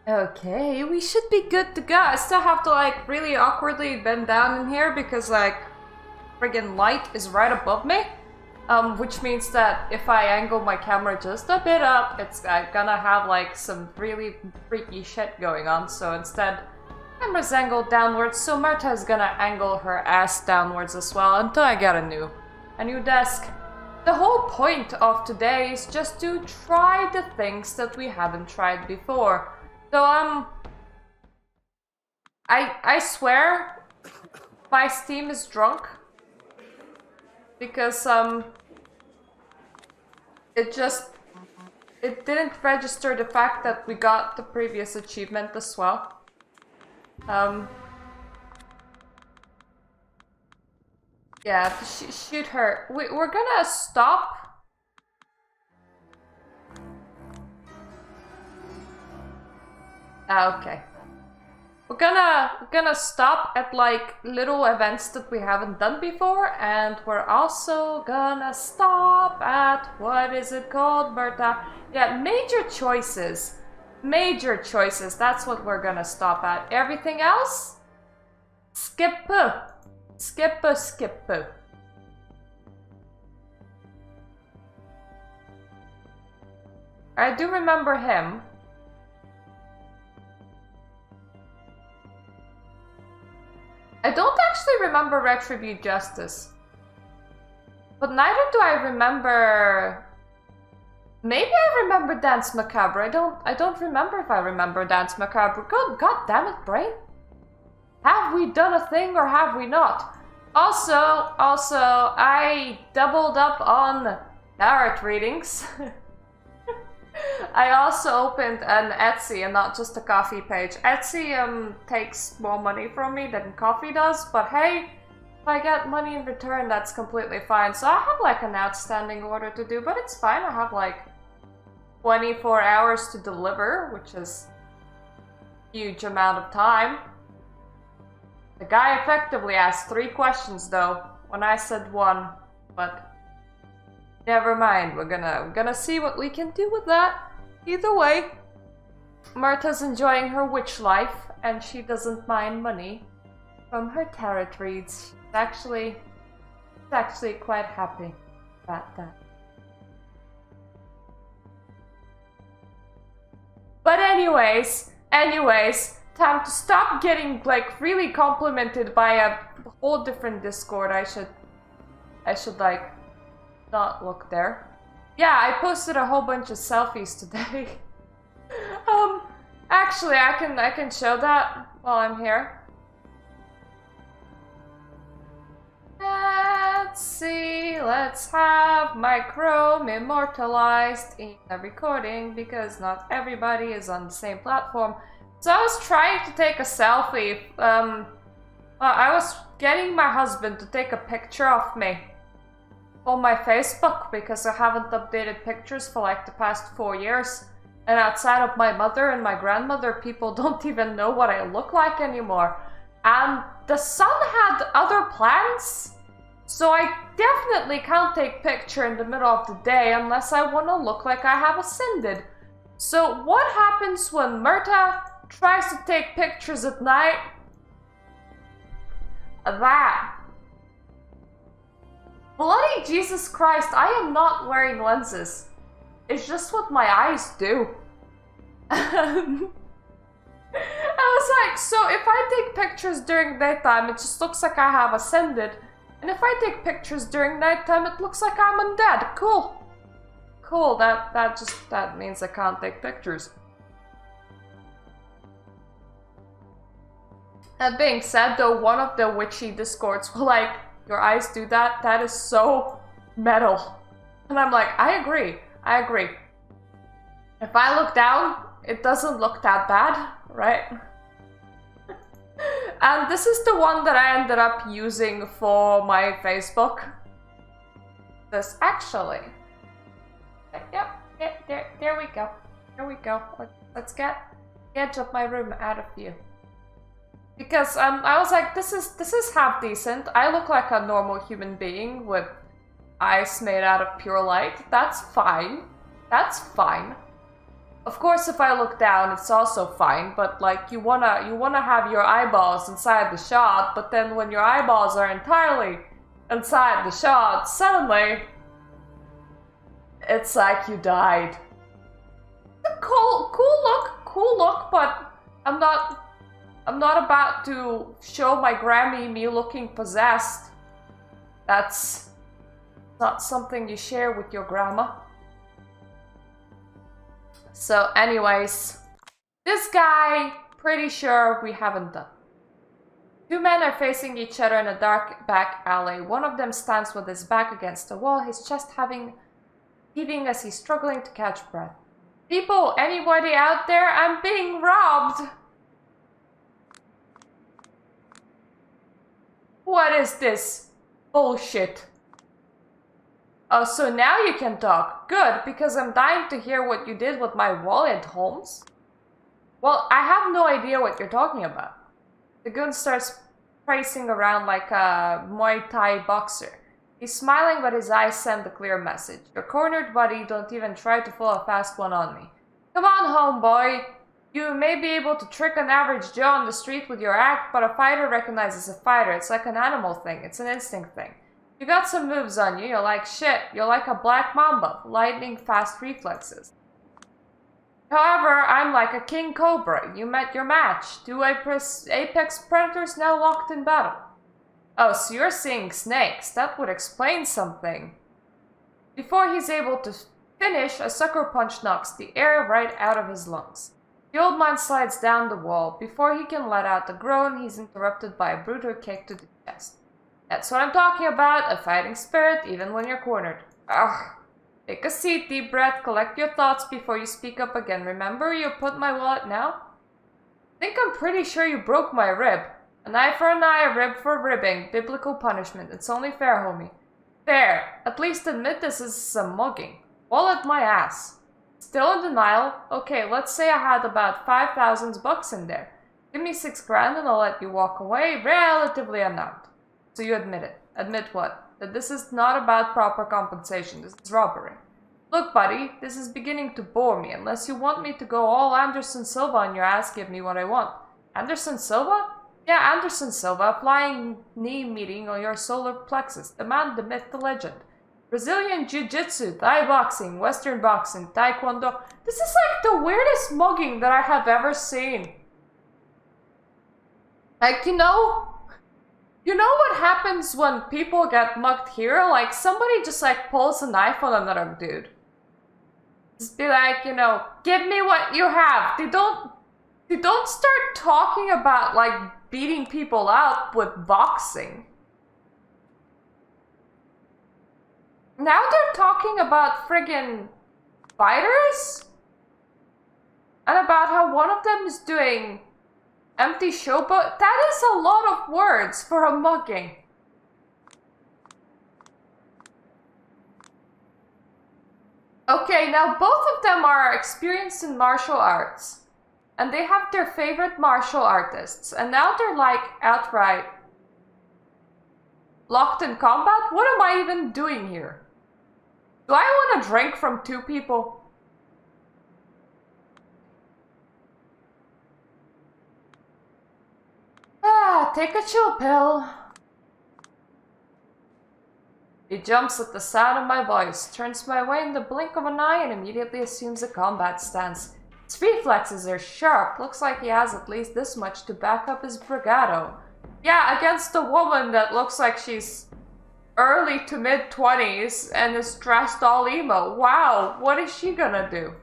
Okay, we should be good to go. I still have to like really awkwardly bend down in here because like friggin' light is right above me. Which means that if I angle my camera just a bit up, it's gonna have like some really freaky shit going on. So instead, camera's angled downwards, so Marta is gonna angle her ass downwards as well until I get a new desk. The whole point of today is just to try the things that we haven't tried before. So I swear my Steam is drunk because it didn't register the fact that we got the previous achievement as well. Yeah, shoot her. We're gonna stop. Okay. We're gonna stop at like little events that we haven't done before, and we're also gonna stop at what is it called, Berta? Yeah, major choices. Major choices. That's what we're gonna stop at. Everything else? Skip. Skip. I do remember him. I don't actually remember Retribute Justice. But neither do I remember... Maybe I remember Dance Macabre. I don't remember if I remember Dance Macabre. God damn it, brain. Have we done a thing or have we not? Also, I doubled up on tarot readings. I also opened an Etsy and not just a coffee page. Etsy takes more money from me than coffee does, but hey, if I get money in return, that's completely fine. So I have like an outstanding order to do, but it's fine. I have like 24 hours to deliver, which is a huge amount of time. The guy effectively asked 3 questions though, when I said 1, but never mind. We're gonna see what we can do with that. Either way, Marta's enjoying her witch life, and she doesn't mind money from her tarot reads. She's actually quite happy about that. But anyways, time to stop getting like really complimented by a whole different Discord. I should like not look there. Yeah, I posted a whole bunch of selfies today. Actually, I can show that while I'm here. Let's see, let's have my Chrome immortalized in the recording because not everybody is on the same platform. So I was trying to take a selfie. I was getting my husband to take a picture of me on my Facebook because I haven't updated pictures for like the past 4 years. And outside of my mother and my grandmother, people don't even know what I look like anymore. And the son had other plans, so I definitely can't take picture in the middle of the day unless I want to look like I have ascended. So what happens when Myrta tries to take pictures at night? That. Bloody Jesus Christ, I am not wearing lenses. It's just what my eyes do. I was like, so if I take pictures during daytime, it just looks like I have ascended. And if I take pictures during nighttime, it looks like I'm undead. Cool. Cool, that means I can't take pictures. That being said, though, one of the witchy discords were like, your eyes do that? That is so metal. And I'm like, I agree. If I look down, it doesn't look that bad, right? And this is the one that I ended up using for my Facebook. This actually. Yep, there we go. There we go. Let's get the edge of my room out of view. Because I was like, this is half decent. I look like a normal human being with eyes made out of pure light. That's fine. That's fine. Of course, if I look down, it's also fine, but like you wanna have your eyeballs inside the shot, but then when your eyeballs are entirely inside the shot, suddenly it's like you died. Cool look, but I'm not about to show my Grammy me looking possessed. That's not something you share with your grandma. So anyways, this guy, pretty sure we haven't done. Two men are facing each other in a dark back alley. One of them stands with his back against the wall, his chest heaving as he's struggling to catch breath. People, anybody out there? I'm being robbed! What is this bullshit? Oh, so now you can talk. Good, because I'm dying to hear what you did with my wallet, Holmes. Well, I have no idea what you're talking about. The goon starts pacing around like a Muay Thai boxer. He's smiling, but his eyes send a clear message. You're cornered, buddy. Don't even try to pull a fast one on me. Come on, homeboy. You may be able to trick an average Joe on the street with your act, but a fighter recognizes a fighter. It's like an animal thing. It's an instinct thing. You got some moves on you. You're like shit. You're like a black mamba. Lightning fast reflexes. However, I'm like a king cobra. You met your match. Two apex predators now locked in battle. Oh, so you're seeing snakes. That would explain something. Before he's able to finish, a sucker punch knocks the air right out of his lungs. The old man slides down the wall. Before he can let out a groan, he's interrupted by a brutal kick to the chest. That's what I'm talking about, a fighting spirit, even when you're cornered. Ugh. Take a seat, deep breath, collect your thoughts before you speak up again. Remember, you put my wallet now? I think I'm pretty sure you broke my rib. An eye for an eye, a rib for ribbing. Biblical punishment. It's only fair, homie. Fair. At least admit this is some mugging. Wallet my ass. Still in denial? Okay, let's say I had about 5,000 bucks in there. Give me 6 grand and I'll let you walk away, relatively unarmed. So you admit it. Admit what? That this is not about proper compensation. This is robbery. Look, buddy, this is beginning to bore me. Unless you want me to go all Anderson Silva on your ass, give me what I want. Anderson Silva? Yeah, Anderson Silva, flying knee meeting on your solar plexus. The man, the myth, the legend. Brazilian Jiu-Jitsu, Thai boxing, Western boxing, Taekwondo. This is like the weirdest mugging that I have ever seen. Like, you know what happens when people get mugged here? Like, somebody just like pulls a knife on another dude. Just be like, give me what you have. They don't start talking about like beating people up with boxing. Now they're talking about friggin' fighters? And about how one of them is doing empty showboat. That is a lot of words for a mugging. Okay, now both of them are experienced in martial arts. And they have their favorite martial artists. And now they're like outright locked in combat? What am I even doing here? Do I want to drink from two people? Take a chill pill. He jumps at the sound of my voice, turns my way in the blink of an eye, and immediately assumes a combat stance. His reflexes are sharp. Looks like he has at least this much to back up his bravado. Yeah, against a woman that looks like she's early to mid-20s and is dressed all emo. Wow, what is she gonna do?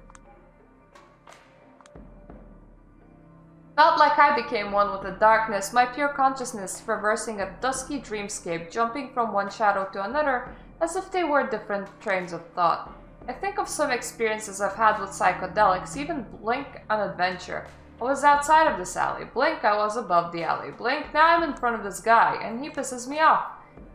Felt like I became one with the darkness, my pure consciousness traversing a dusky dreamscape, jumping from one shadow to another as if they were different trains of thought. I think of some experiences I've had with psychedelics, even blink an adventure. I was outside of this alley. Blink, I was above the alley. Blink, now I'm in front of this guy, and he pisses me off.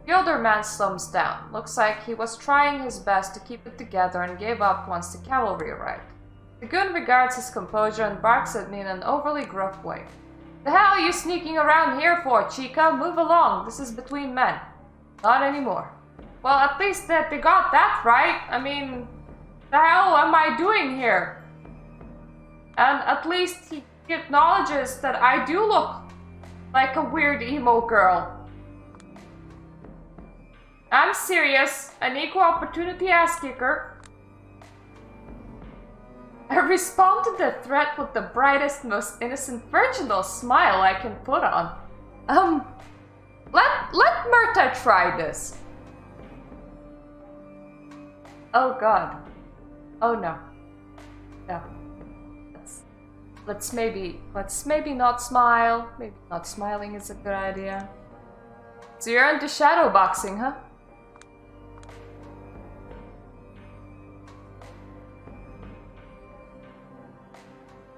The older man slumps down. Looks like he was trying his best to keep it together and gave up once the cavalry arrived. The goon regards his composure and barks at me in an overly gruff way. The hell are you sneaking around here for, Chica? Move along. This is between men. Not anymore. Well, at least they got that right. I mean, the hell am I doing here? And at least he acknowledges that I do look like a weird emo girl. I'm serious, an equal opportunity ass kicker. I respond to the threat with the brightest, most innocent, virginal smile I can put on. Let Myrta try this. Oh god. Oh no. No. Let's maybe not smile. Maybe not smiling is a good idea. So you're into shadow boxing, huh?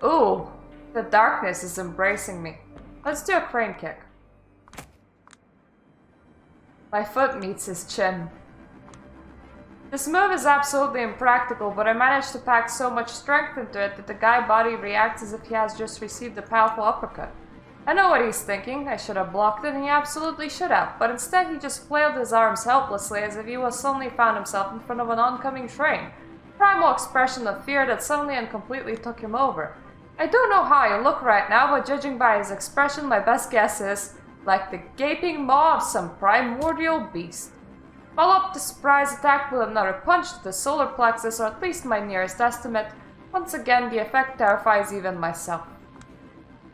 Ooh, the darkness is embracing me. Let's do a crane kick. My foot meets his chin. This move is absolutely impractical, but I managed to pack so much strength into it that the guy's body reacts as if he has just received a powerful uppercut. I know what he's thinking. I should have blocked it, and he absolutely should have, but instead he just flailed his arms helplessly as if he was suddenly found himself in front of an oncoming train. Primal expression of fear that suddenly and completely took him over. I don't know how I look right now, but judging by his expression, my best guess is like the gaping maw of some primordial beast. Follow up the surprise attack with another punch to the solar plexus, or at least my nearest estimate. Once again, the effect terrifies even myself.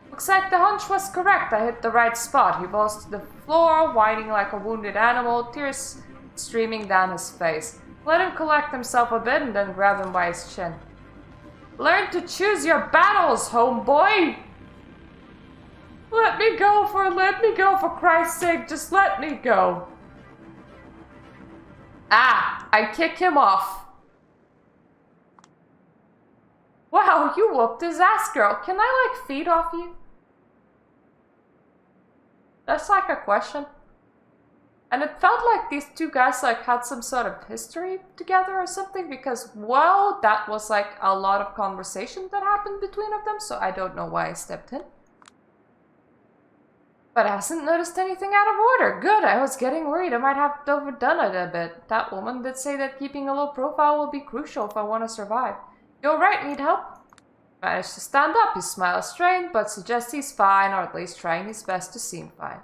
Looks like the hunch was correct. I hit the right spot. He falls to the floor, whining like a wounded animal, tears streaming down his face. Let him collect himself a bit and then grab him by his chin. Learn to choose your battles, homeboy! Let me go for Christ's sake, just let me go. Ah, I kick him off. Wow, you whooped his ass, girl. Can I, like, feed off you? That's like a question. And it felt like these two guys, like, had some sort of history together or something, because, well, that was, like, a lot of conversation that happened between of them, so I don't know why I stepped in. But I hasn't noticed anything out of order. Good, I was getting worried I might have overdone it a bit. That woman did say that keeping a low profile will be crucial if I want to survive. You alright, need help? Managed to stand up. He smiles strained, but suggests he's fine, or at least trying his best to seem fine.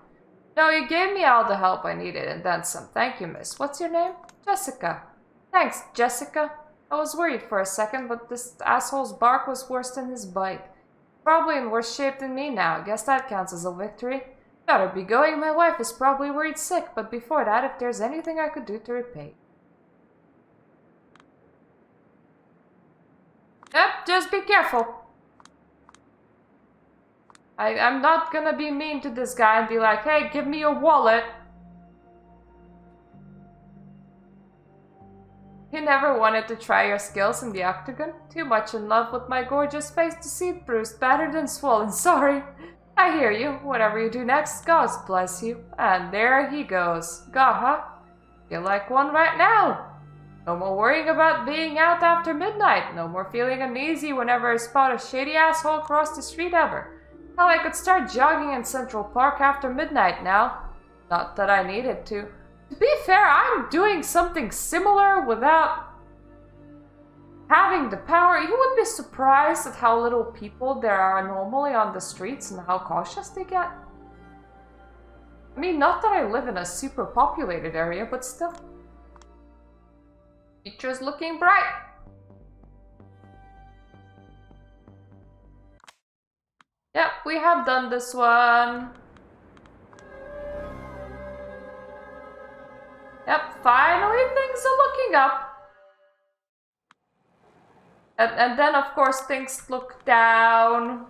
No, you gave me all the help I needed, and then some. Thank you, miss. What's your name? Jessica. Thanks, Jessica. I was worried for a second, but this asshole's bark was worse than his bite. Probably in worse shape than me now. Guess that counts as a victory. Better be going. My wife is probably worried sick, but before that, if there's anything I could do to repay. Yep, just be careful. I'm not gonna be mean to this guy and be like, hey, give me your wallet. You never wanted to try your skills in the octagon? Too much in love with my gorgeous face to see it bruised, battered, and swollen. Sorry. I hear you. Whatever you do next, God bless you. And there he goes. God, huh? Feel like one right now. No more worrying about being out after midnight. No more feeling uneasy whenever I spot a shady asshole across the street ever. Hell, I could start jogging in Central Park after midnight now. Not that I needed to. To be fair, I'm doing something similar without having the power. You would be surprised at how little people there are normally on the streets and how cautious they get. I mean, not that I live in a super populated area, but still. Future's looking bright. Yep, we have done this one. Yep, finally things are looking up. And then, of course, things look down.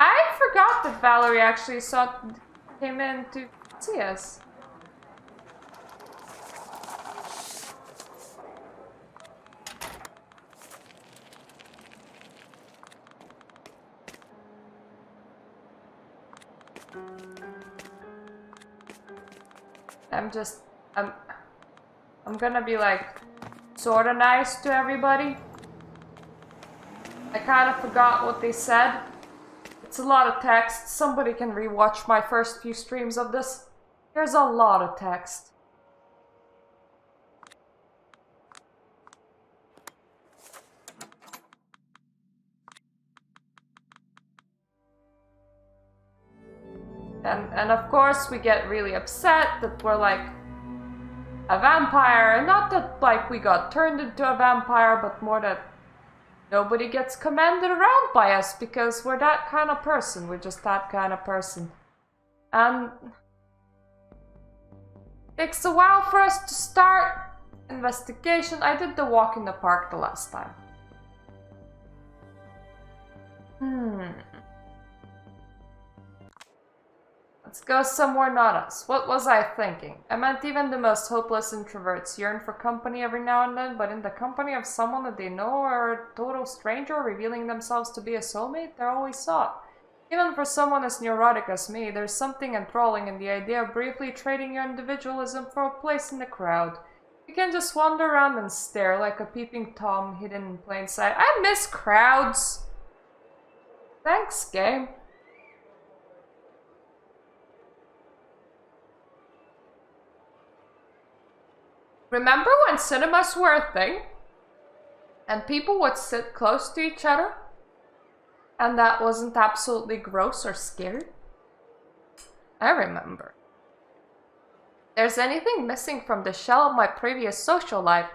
I forgot that Valerie actually came in to see us. I'm gonna be like sorta nice to everybody. I kind of forgot what they said. It's a lot of text. Somebody can rewatch my first few streams of this. There's a lot of text. And of course we get really upset that we're like a vampire, and not that like we got turned into a vampire, but more that nobody gets commanded around by us because we're that kind of person. We're just that kind of person. And it takes a while for us to start investigation. I did the walk in the park the last time. Let's go somewhere not us. What was I thinking? I meant even the most hopeless introverts yearn for company every now and then, but in the company of someone that they know or a total stranger revealing themselves to be a soulmate, they're always sought. Even for someone as neurotic as me, there's something enthralling in the idea of briefly trading your individualism for a place in the crowd. You can just wander around and stare like a peeping Tom hidden in plain sight. I miss crowds! Thanks, game. Remember when cinemas were a thing? And people would sit close to each other? And that wasn't absolutely gross or scary? I remember. If there's anything missing from the shell of my previous social life,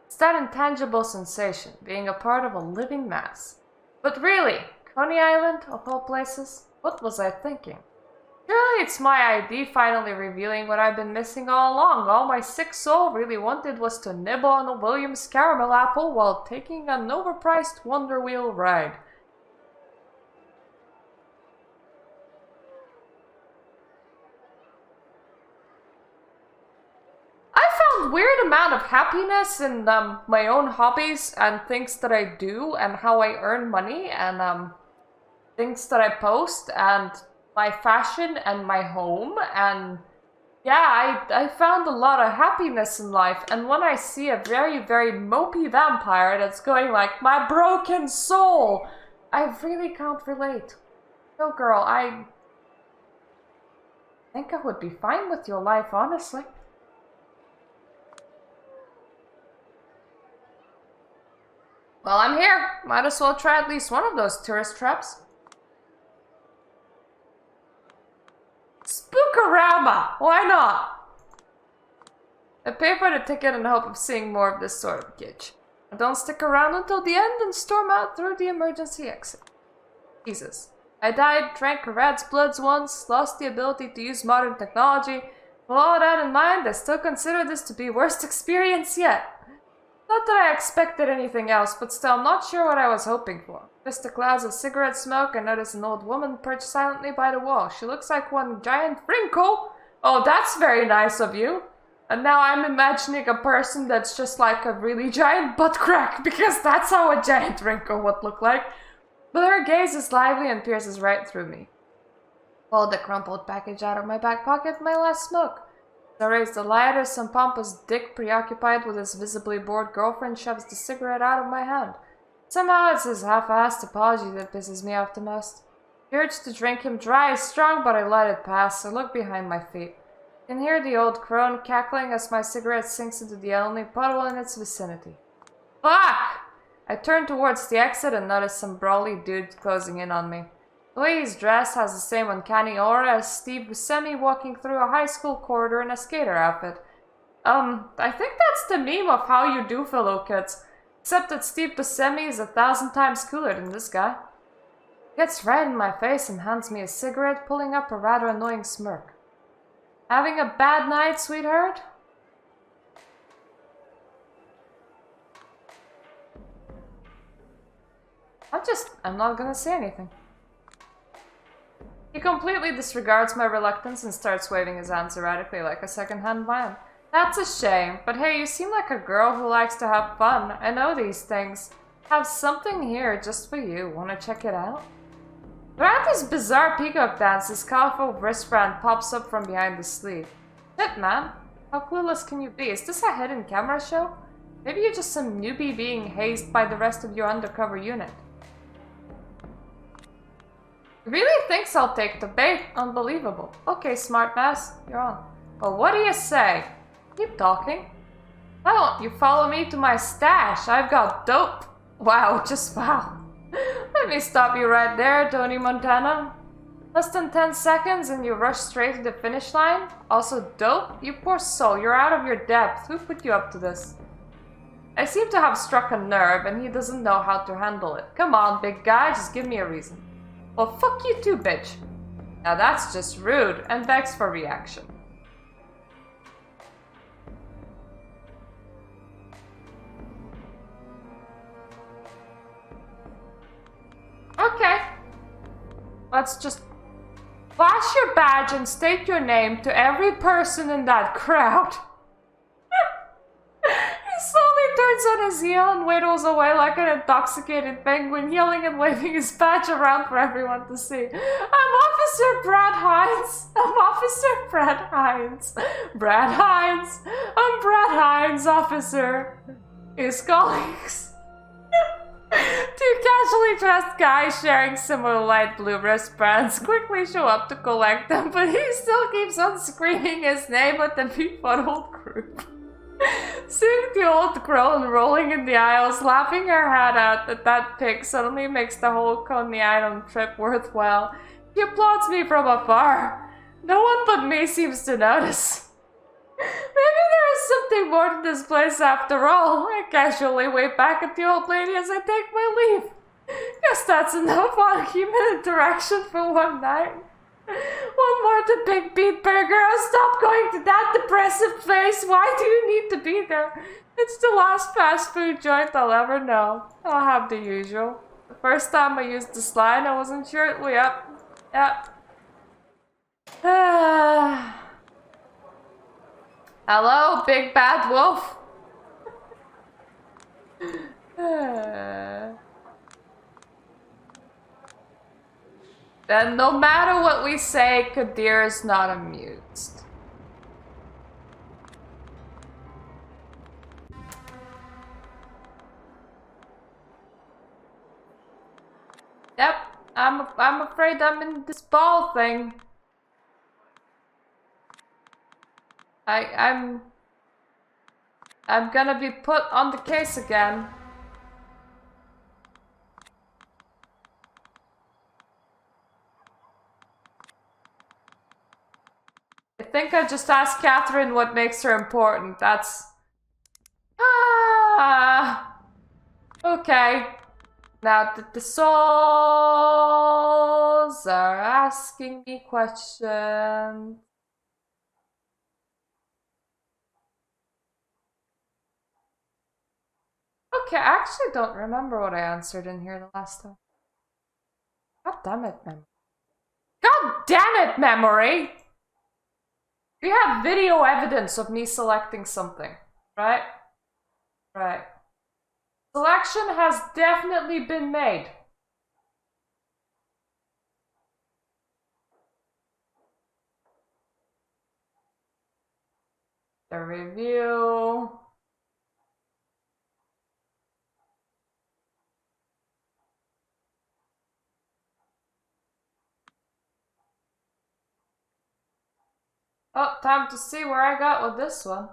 it's that intangible sensation, being a part of a living mass. But really, Coney Island, of all places, what was I thinking? Surely it's my ID finally revealing what I've been missing all along. All my sick soul really wanted was to nibble on a Williams caramel apple while taking an overpriced Wonder Wheel ride. I found weird amount of happiness in my own hobbies and things that I do and how I earn money and things that I post and my fashion and my home, and yeah, I found a lot of happiness in life. And when I see a very, very mopey vampire that's going like, my broken soul, I really can't relate. No, girl, I think I would be fine with your life, honestly. Well, I'm here. Might as well try at least one of those tourist traps. Spookorama! Why not? I pay for the ticket in hope of seeing more of this sort of kitsch. I don't stick around until the end and storm out through the emergency exit. Jesus. I died, drank a rat's bloods once, lost the ability to use modern technology. With all that in mind, I still consider this to be worst experience yet. Not that I expected anything else, but still I'm not sure what I was hoping for. Just the clouds of cigarette smoke, I notice an old woman perched silently by the wall. She looks like one giant wrinkle. Oh, that's very nice of you. And now I'm imagining a person that's just like a really giant butt crack, because that's how a giant wrinkle would look like. But her gaze is lively and pierces right through me. Pulled the crumpled package out of my back pocket, my last smoke. As I raise the lighter, some pompous dick preoccupied with his visibly bored girlfriend shoves the cigarette out of my hand. Somehow it's his half-assed apology that pisses me off the most. The urge to drink him dry is strong, but I let it pass. I look behind my feet. I can hear the old crone cackling as my cigarette sinks into the only puddle in its vicinity. Fuck! I turn towards the exit and notice some brawly dude closing in on me. The way he's dressed has the same uncanny aura as Steve Buscemi walking through a high school corridor in a skater outfit. I think that's the meme of how you do, fellow kids. Except that Steve Buscemi is 1,000 times cooler than this guy. He gets right in my face and hands me a cigarette, pulling up a rather annoying smirk. Having a bad night, sweetheart? I'm not gonna say anything. He completely disregards my reluctance and starts waving his hands erratically like a second-hand man. That's a shame, but hey, you seem like a girl who likes to have fun. I know these things. Have something here just for you. Wanna check it out? Throughout this bizarre peacock dance, this colorful wristband pops up from behind the sleeve. Shit, man. How clueless can you be? Is this a hidden camera show? Maybe you're just some newbie being hazed by the rest of your undercover unit. He really thinks I'll take the bait. Unbelievable. Okay, smartass, you're on. Well, what do you say? Keep talking. Why don't you follow me to my stash? I've got dope. Wow, just wow. Let me stop you right there, Tony Montana. Less than 10 seconds and you rush straight to the finish line? Also dope? You poor soul, you're out of your depth. Who put you up to this? I seem to have struck a nerve and he doesn't know how to handle it. Come on, big guy, just give me a reason. Well, fuck you too, bitch. Now that's just rude and begs for reaction. Okay. Let's just flash your badge and state your name to every person in that crowd. He slowly turns on his heel and waddles away like an intoxicated penguin, yelling and waving his badge around for everyone to see. I'm Officer Brad Hines. I'm Officer Brad Hines. Brad Hines. I'm Brad Hines, officer. His colleagues. Two casually dressed guys sharing similar light blue wristbands quickly show up to collect them, but he still keeps on screaming his name at the befuddled group. Seeing the old crone rolling in the aisles, laughing her head out at that pig suddenly makes the whole Coney Island trip worthwhile. She applauds me from afar. No one but me seems to notice. Maybe there is something more to this place after all. I casually wave back at the old lady as I take my leave. Guess that's enough on human interaction for one night. One more to Big Beat Burger. I'll stop going to that depressive place. Why do you need to be there? It's the last fast food joint I'll ever know. I'll have the usual. The first time I used this line, I wasn't sure it would. Yep. Hello, Big Bad Wolf. Then no matter what we say, Kadir is not amused. Yep, I'm afraid I'm in this ball thing. I'm gonna be put on the case again. I think I just asked Catherine what makes her important. That's... Okay. Now that the souls are asking me questions. Okay, I actually don't remember what I answered in here the last time. God damn it, memory. God damn it, memory! We have video evidence of me selecting something, right? Right. Selection has definitely been made. The review. Oh, time to see where I got with this one.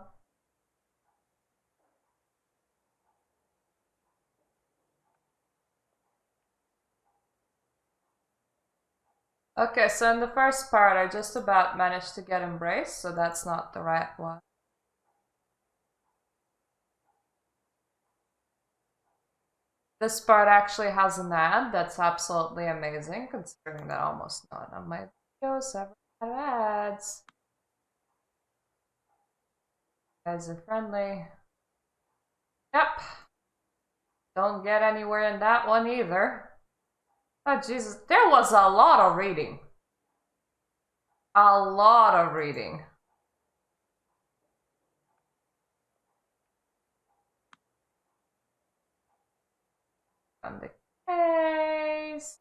Okay, so in the first part, I just about managed to get embraced, so that's not the right one. This part actually has an ad that's absolutely amazing, considering that almost none of my videos ever have ads. You guys are friendly. Yep. Don't get anywhere in that one either. Oh, Jesus. There was a lot of reading. A lot of reading. On the case.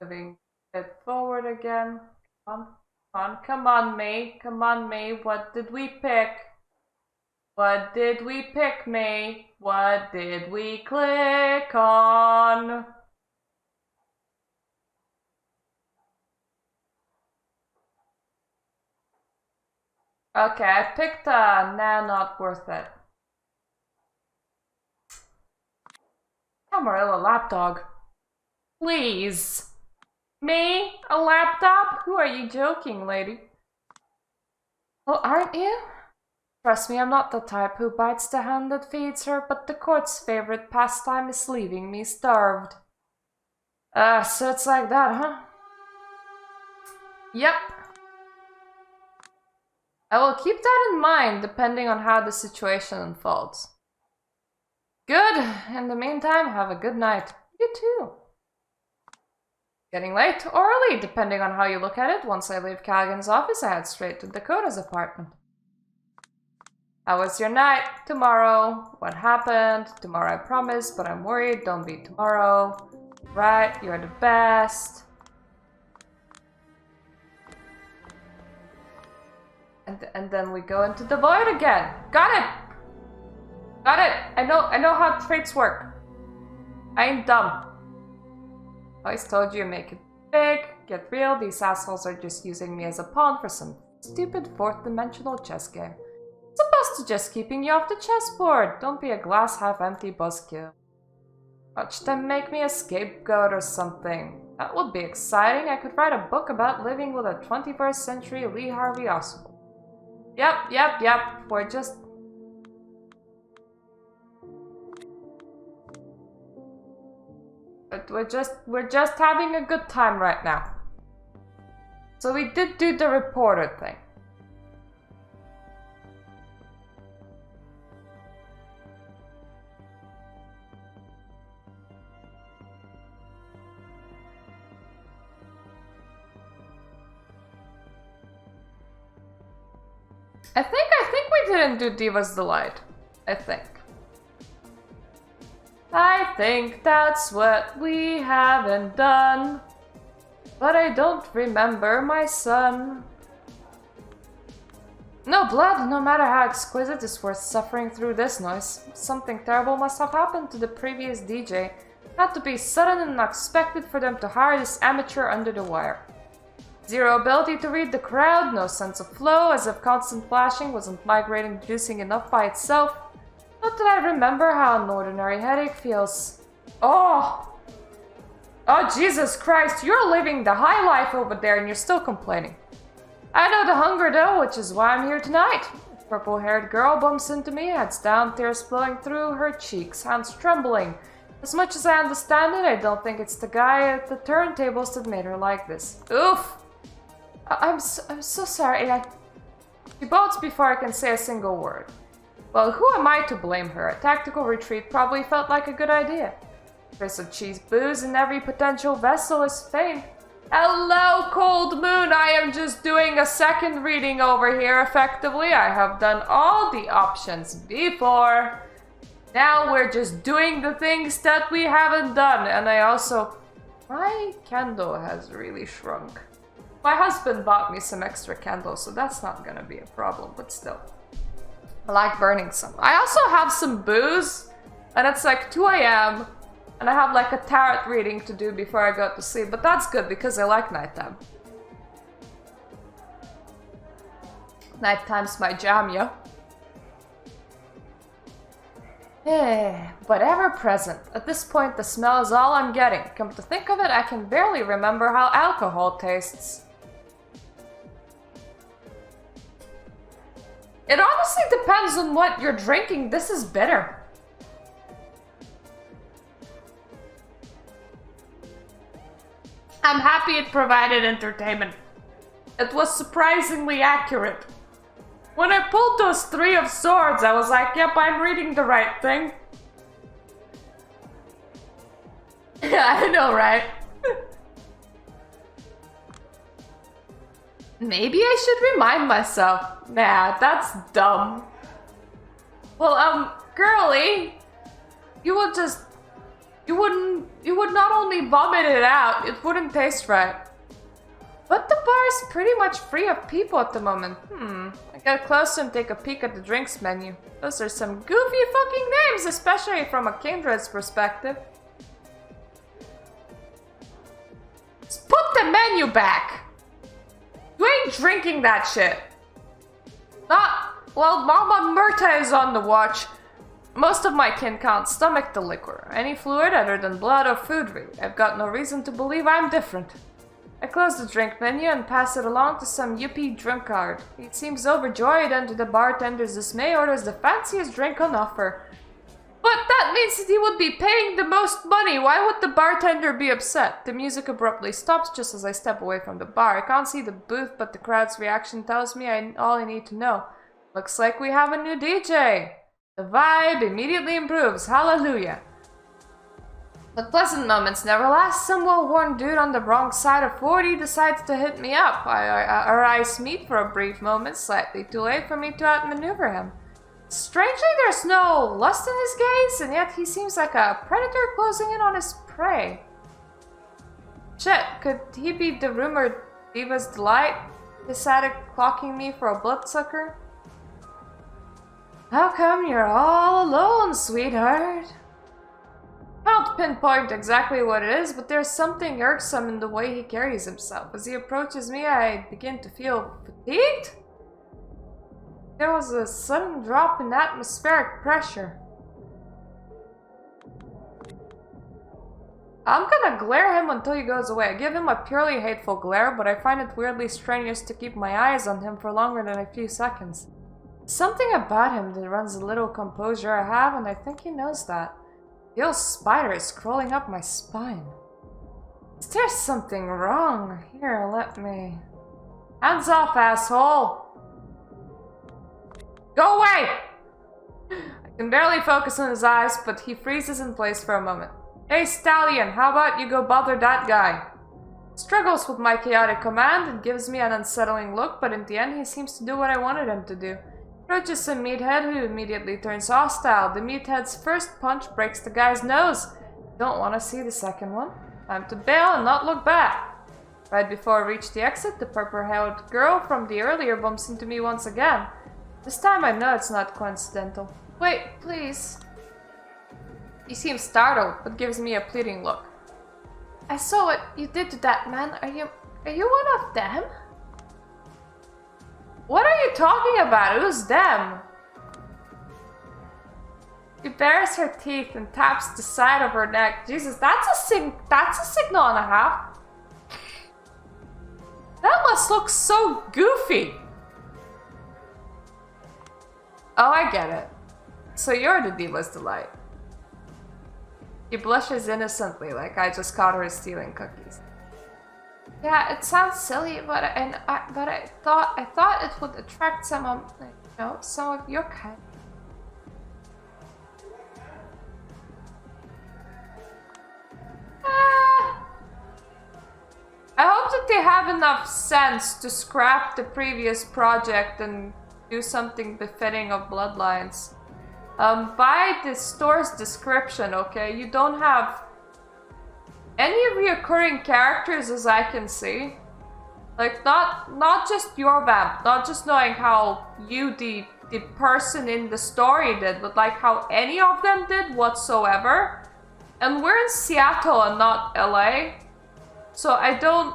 Moving it forward again. Come on, May. Come on, May. What did we pick? What did we pick, May? What did we click on? Okay, I picked nah, not worth it. Camarilla lapdog. Please. Me? A laptop? Who are you joking, lady? Well, aren't you? Trust me, I'm not the type who bites the hand that feeds her, but the court's favorite pastime is leaving me starved. So it's like that, huh? Yep. I will keep that in mind, depending on how the situation unfolds. Good. In the meantime, have a good night. You too. Getting late or early, depending on how you look at it. Once I leave Callaghan's office, I head straight to Dakota's apartment. How was your night? Tomorrow. What happened? Tomorrow I promise, but I'm worried. Don't be tomorrow. Right, you're the best. And then we go into the void again. Got it! Got it! I know how traits work. I ain't dumb. I always told you, make it big, get real. These assholes are just using me as a pawn for some stupid fourth-dimensional chess game. Supposed to just keeping you off the chessboard. Don't be a glass half-empty buzzkill. Watch them make me a scapegoat or something. That would be exciting. I could write a book about living with a 21st century Lee Harvey Oswald. Yep. We're just... We're just having a good time right now. So we did do the reporter thing. I think we didn't do Diva's Delight. I think that's what we haven't done. But I don't remember my son. No blood, no matter how exquisite, is worth suffering through this noise. Something terrible must have happened to the previous DJ. Had to be sudden and unexpected for them to hire this amateur under the wire. Zero ability to read the crowd, no sense of flow, as if constant flashing wasn't migrating juicing enough by itself. Not that I remember how an ordinary headache feels. Oh, Jesus Christ, you're living the high life over there and you're still complaining. I know the hunger though, which is why I'm here tonight. A purple-haired girl bumps into me, heads down, tears flowing through her cheeks, hands trembling. As much as I understand it, I don't think it's the guy at the turntables that made her like this. Oof! I'm so sorry. She bolts before I can say a single word. Well, who am I to blame her? A tactical retreat probably felt like a good idea. Trace of cheese booze in every potential vessel is faint. Hello, Cold Moon! I am just doing a second reading over here, effectively. I have done all the options before. Now we're just doing the things that we haven't done. And I also... My candle has really shrunk. My husband bought me some extra candles, so that's not gonna be a problem, but still. I like burning some. I also have some booze, and it's like 2 a.m., and I have like a tarot reading to do before I go to sleep, but that's good because I like nighttime. Nighttime's my jam, yo. But ever present. At this point, the smell is all I'm getting. Come to think of it, I can barely remember how alcohol tastes. It honestly depends on what you're drinking. This is bitter. I'm happy it provided entertainment. It was surprisingly accurate. When I pulled those 3 of swords, I was like, yep, I'm reading the right thing. Yeah, I know, right? Maybe I should remind myself. Nah, that's dumb. Well, girly, you will just You would not only vomit it out, it wouldn't taste right. But the bar is pretty much free of people at the moment. I get closer and take a peek at the drinks menu. Those are some goofy fucking names, especially from a kindred's perspective. Just put the menu back! You ain't drinking that shit. Well, Mama Murta is on the watch. Most of my kin can't stomach the liquor. Any fluid other than blood or food, really. I've got no reason to believe I'm different. I close the drink menu and pass it along to some yuppie drunkard. He seems overjoyed, and to the bartender's dismay orders the fanciest drink on offer. But that means that he would be paying the most money. Why would the bartender be upset? The music abruptly stops just as I step away from the bar. I can't see the booth, but the crowd's reaction tells me all I need to know. Looks like we have a new DJ. The vibe immediately improves. Hallelujah. But pleasant moments never last. Some well-worn dude on the wrong side of 40 decides to hit me up. Our eyes meet for a brief moment, slightly too late for me to outmaneuver him. Strangely, there's no lust in his gaze, and yet he seems like a predator closing in on his prey. Shit, could he be the rumored Diva's Delight? Decided clocking me for a bloodsucker? How come you're all alone, sweetheart? Can't pinpoint exactly what it is, but there's something irksome in the way he carries himself. As he approaches me, I begin to feel fatigued. There was a sudden drop in atmospheric pressure. I'm gonna glare him until he goes away. I give him a purely hateful glare, but I find it weirdly strenuous to keep my eyes on him for longer than a few seconds. Something about him that runs a little composure I have, and I think he knows that. The old spider is crawling up my spine. Is there something wrong? Here, let me... Hands off, asshole! Go away! I can barely focus on his eyes, but he freezes in place for a moment. Hey, Stallion, how about you go bother that guy? Struggles with my chaotic command and gives me an unsettling look, but in the end he seems to do what I wanted him to do. Approaches a meathead who immediately turns hostile. The meathead's first punch breaks the guy's nose. Don't want to see the second one. Time to bail and not look back. Right before I reach the exit, the purple-haired girl from the earlier bumps into me once again. This time I know it's not coincidental. Wait, please. He seems startled, but gives me a pleading look. I saw what you did to that man. Are you one of them? What are you talking about? Who's them? She bares her teeth and taps the side of her neck. Jesus, that's a signal and a half. That must look so goofy. Oh, I get it. So you're the Diva's Delight. She blushes innocently, like I just caught her stealing cookies. Yeah, it sounds silly, but I thought it would attract some of your kind. I hope that they have enough sense to scrap the previous project and do something befitting of Bloodlines. By the store's description, okay, you don't have any reoccurring characters as I can see. Like, not just your vamp, not just knowing how you, the person in the story did, but like how any of them did whatsoever. And we're in Seattle and not LA. So I don't...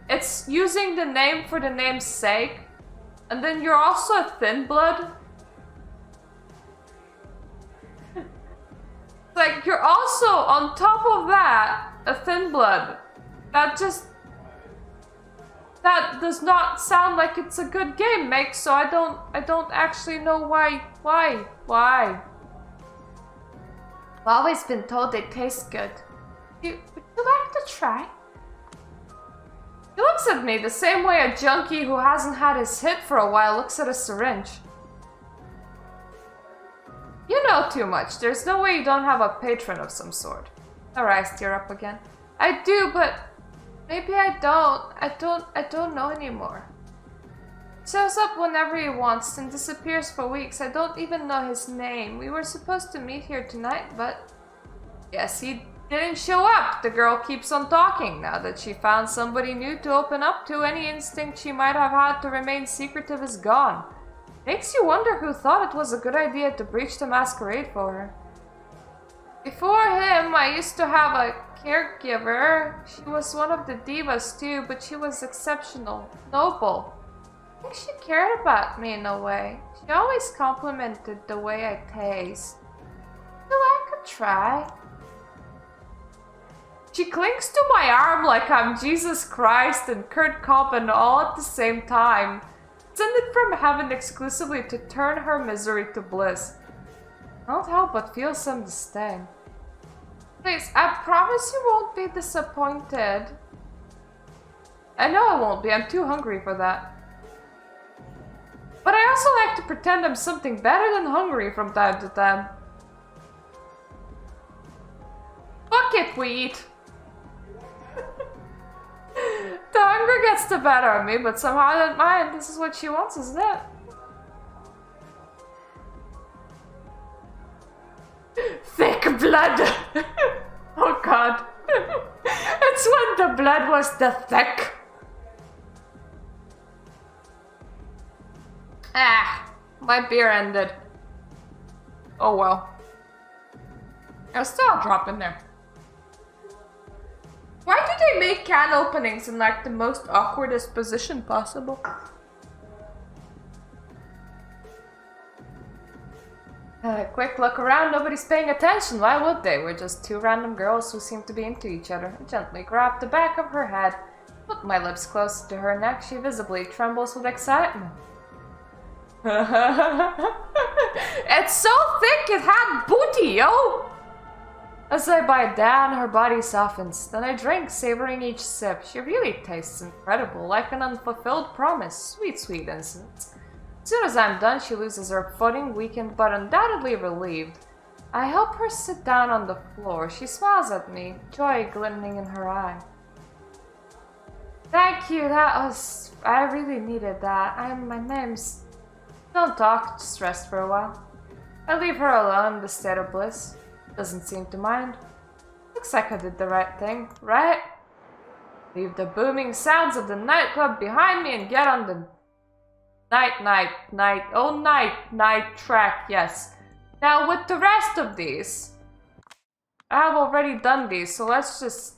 It's using the name for the name's sake. And then you're also a thin blood. Like, you're also, on top of that, a thin blood. That does not sound like it's a good game, Meg, so I don't actually know why. I've always been told they taste good. Would you like to try? He looks at me the same way a junkie who hasn't had his hit for a while looks at a syringe. You know too much. There's no way you don't have a patron of some sort. Her eyes tear up again. I do, but maybe I don't. I don't know anymore. Shows up whenever he wants and disappears for weeks. I don't even know his name. We were supposed to meet here tonight, but Guess he didn't show up. The girl keeps on talking now that she found somebody new to open up to. Any instinct she might have had to remain secretive is gone. Makes you wonder who thought it was a good idea to breach the Masquerade for her. Before him, I used to have a caregiver. She was one of the divas too, but she was exceptional, noble. I think she cared about me in a way. She always complimented the way I taste. So I could try. She clings to my arm like I'm Jesus Christ and Kurt Cobain all at the same time. Descended from heaven exclusively to turn her misery to bliss. I can't help but feel some disdain. Please, I promise you won't be disappointed. I know I won't be, I'm too hungry for that. But I also like to pretend I'm something better than hungry from time to time. Fuck it, we eat. The hunger gets the better of me, but somehow I don't mind. This is what she wants, isn't it? Thick blood! Oh god. It's when the blood was the thick. Ah, my beer ended. Oh well. I'll still drop in there. Why do they make can openings in like the most awkwardest position possible? Quick look around, nobody's paying attention. Why would they? We're just two random girls who seem to be into each other. I gently grabbed the back of her head, put my lips close to her neck. She visibly trembles with excitement. It's so thick it had booty, yo! As I bite down, her body softens. Then I drink, savoring each sip. She really tastes incredible, like an unfulfilled promise. Sweet, sweet innocence. As soon as I'm done, she loses her footing, weakened but undoubtedly relieved. I help her sit down on the floor. She smiles at me, joy glistening in her eye. Thank you, I really needed that. My name's... Don't talk, just rest for a while. I leave her alone in the state of bliss. Doesn't seem to mind. Looks like I did the right thing, right? Leave the booming sounds of the nightclub behind me and get on the night track, yes. Now with the rest of these, I have already done these, so let's just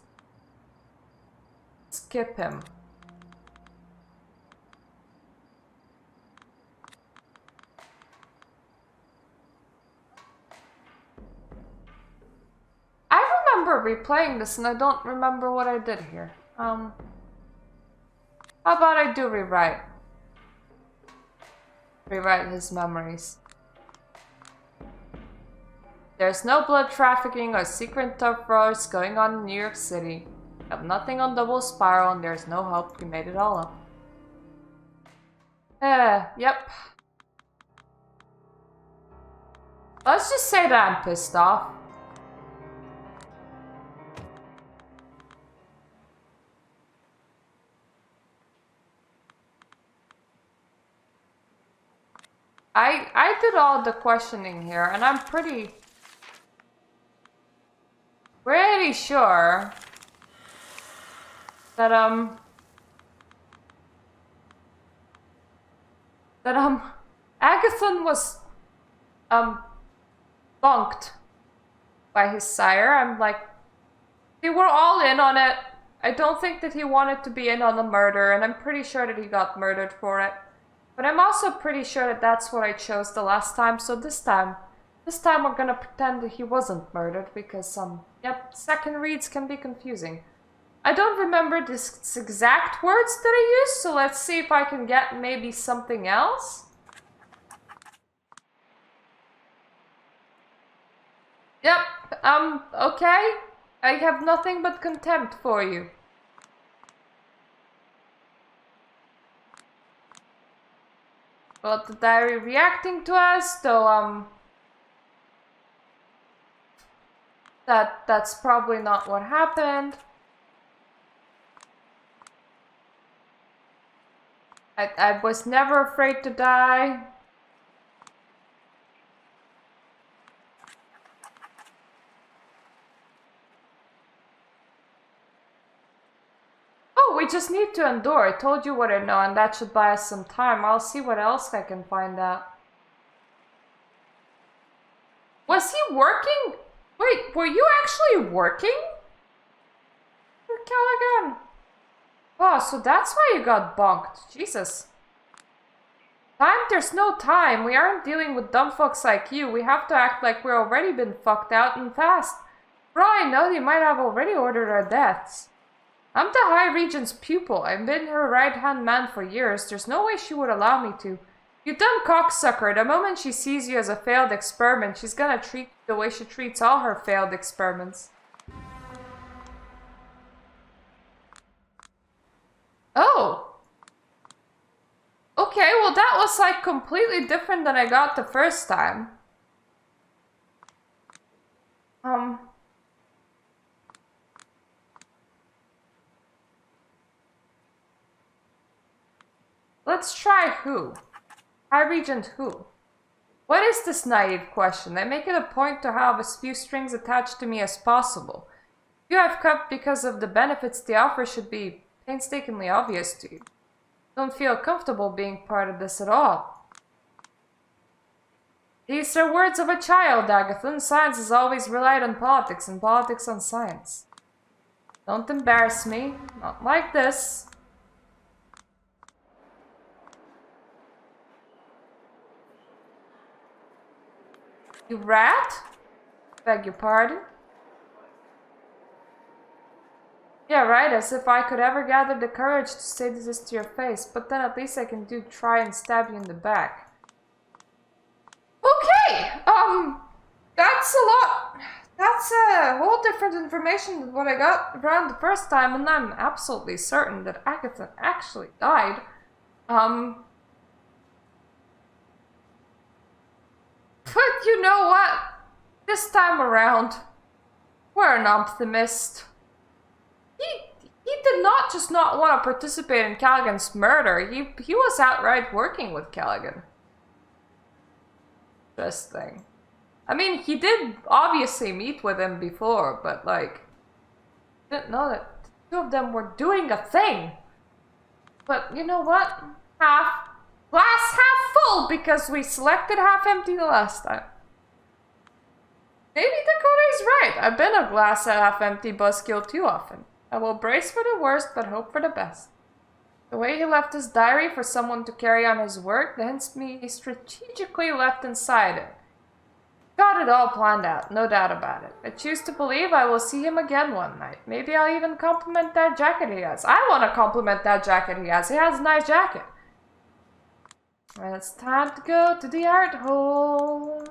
skip him. I remember replaying this and I don't remember what I did here. How about I do rewrite? Rewrite his memories. There's no blood trafficking or secret tough roads going on in New York City. Have nothing on Double Spiral and there's no hope. We made it all up. Yep. Let's just say that I'm pissed off. I did all the questioning here, and I'm pretty sure that Agathon was bunked by his sire. I'm like, they were all in on it. I don't think that he wanted to be in on the murder, and I'm pretty sure that he got murdered for it. But I'm also pretty sure that that's what I chose the last time, so this time we're gonna pretend that he wasn't murdered, because yep, second reads can be confusing. I don't remember the exact words that I used, so let's see if I can get maybe something else. Yep, okay. I have nothing but contempt for you. Well, the diary reacting to us, though, that's probably not what happened. I was never afraid to die. just need to endure. I told you what I know, and that should buy us some time. I'll see what else I can find out. Was he working? Wait, were you actually working? For Callaghan? Oh, so that's why you got bunked. Jesus. Time? There's no time. We aren't dealing with dumb fucks like you. We have to act like we're already been fucked out and fast. For all I know, they might have already ordered our deaths. I'm the High Regent's pupil. I've been her right-hand man for years. There's no way she would allow me to. You dumb cocksucker. The moment she sees you as a failed experiment, she's gonna treat you the way she treats all her failed experiments. Oh. Okay, well that was like completely different than I got the first time. Let's try who? High Regent who? What is this naive question? I make it a point to have as few strings attached to me as possible. You have kept because of the benefits they offer should be painstakingly obvious to you. Don't feel comfortable being part of this at all. These are words of a child, Agathon. Science has always relied on politics and politics on science. Don't embarrass me. Not like this. You rat? Beg your pardon? Yeah, right, as if I could ever gather the courage to say this to your face, but then at least I can try and stab you in the back. Okay, that's a lot. That's a whole different information than what I got around the first time, and I'm absolutely certain that Agatha actually died. But you know what? This time around, we're an optimist. He did not just not want to participate in Callaghan's murder. He was outright working with Callaghan. Interesting. I mean, he did obviously meet with him before, but like, didn't know that the two of them were doing a thing. But you know what? Glass half full because we selected half empty the last time. Maybe Dakota is right. I've been a glass half empty buzzkill too often. I will brace for the worst but hope for the best. The way he left his diary for someone to carry on his work, the hints he strategically left inside it. Got it all planned out, no doubt about it. I choose to believe I will see him again one night. Maybe I'll even compliment that jacket he has. I want to compliment that jacket he has. He has a nice jacket. And it's time to go to the art hole.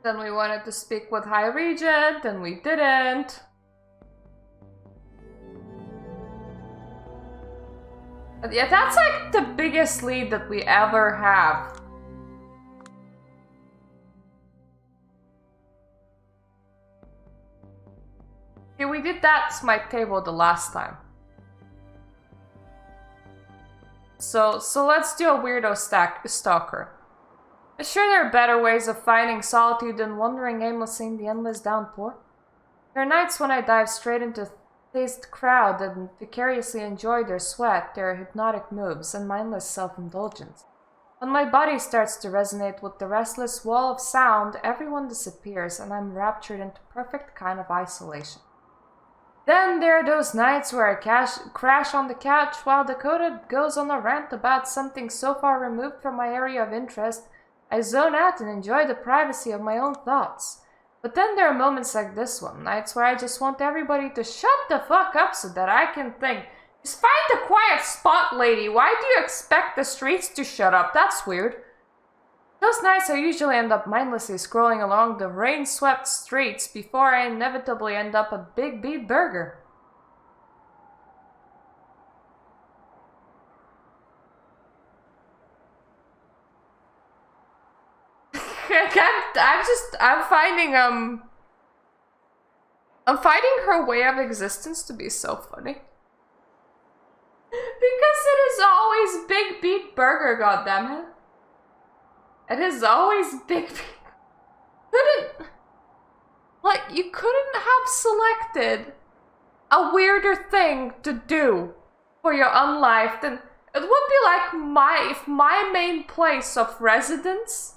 Then we wanted to speak with High Regent, and we didn't. But yeah, that's like the biggest lead that we ever have. Okay, we did that smite table the last time. So let's do a weirdo stalker. Sure, there are better ways of finding solitude than wandering aimlessly in the endless downpour. There are nights when I dive straight into a dazed crowd and vicariously enjoy their sweat, their hypnotic moves, and mindless self-indulgence. When my body starts to resonate with the restless wall of sound, everyone disappears and I'm raptured into perfect kind of isolation. Then there are those nights where I crash on the couch while Dakota goes on a rant about something so far removed from my area of interest, I zone out and enjoy the privacy of my own thoughts. But then there are moments like this one, nights where I just want everybody to shut the fuck up so that I can think. Just find a quiet spot, lady. Why do you expect the streets to shut up? That's weird. Those nights I usually end up mindlessly scrolling along the rain-swept streets before I inevitably end up a Big Beat Burger. I'm finding her way of existence to be so funny. Because it is always Big Beat Burger, goddammit. It is always Big Beat. You couldn't have selected a weirder thing to do for your unlife than it would be like if my main place of residence.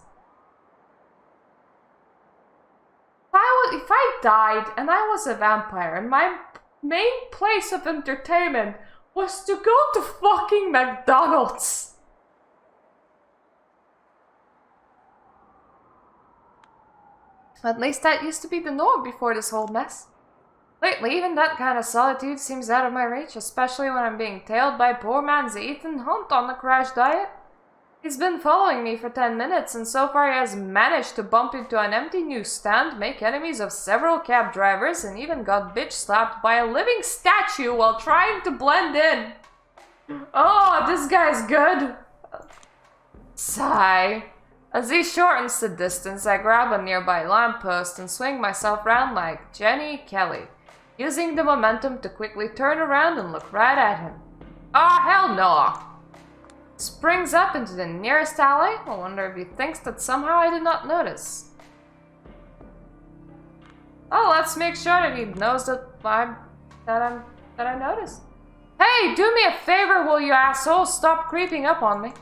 If I died and I was a vampire and my main place of entertainment was to go to fucking McDonald's. At least that used to be the norm before this whole mess. Lately, even that kind of solitude seems out of my reach, especially when I'm being tailed by poor man's Ethan Hunt on the crash diet. He's been following me for 10 minutes, and so far he has managed to bump into an empty newsstand, make enemies of several cab drivers, and even got bitch-slapped by a living statue while trying to blend in. Oh, this guy's good. Sigh. As he shortens the distance, I grab a nearby lamppost and swing myself round like Jenny Kelly, using the momentum to quickly turn around and look right at him. Oh, hell no! Springs up into the nearest alley. I wonder if he thinks that somehow I did not notice. Oh, let's make sure that he knows that I noticed. Hey, do me a favor, will you asshole? Stop creeping up on me.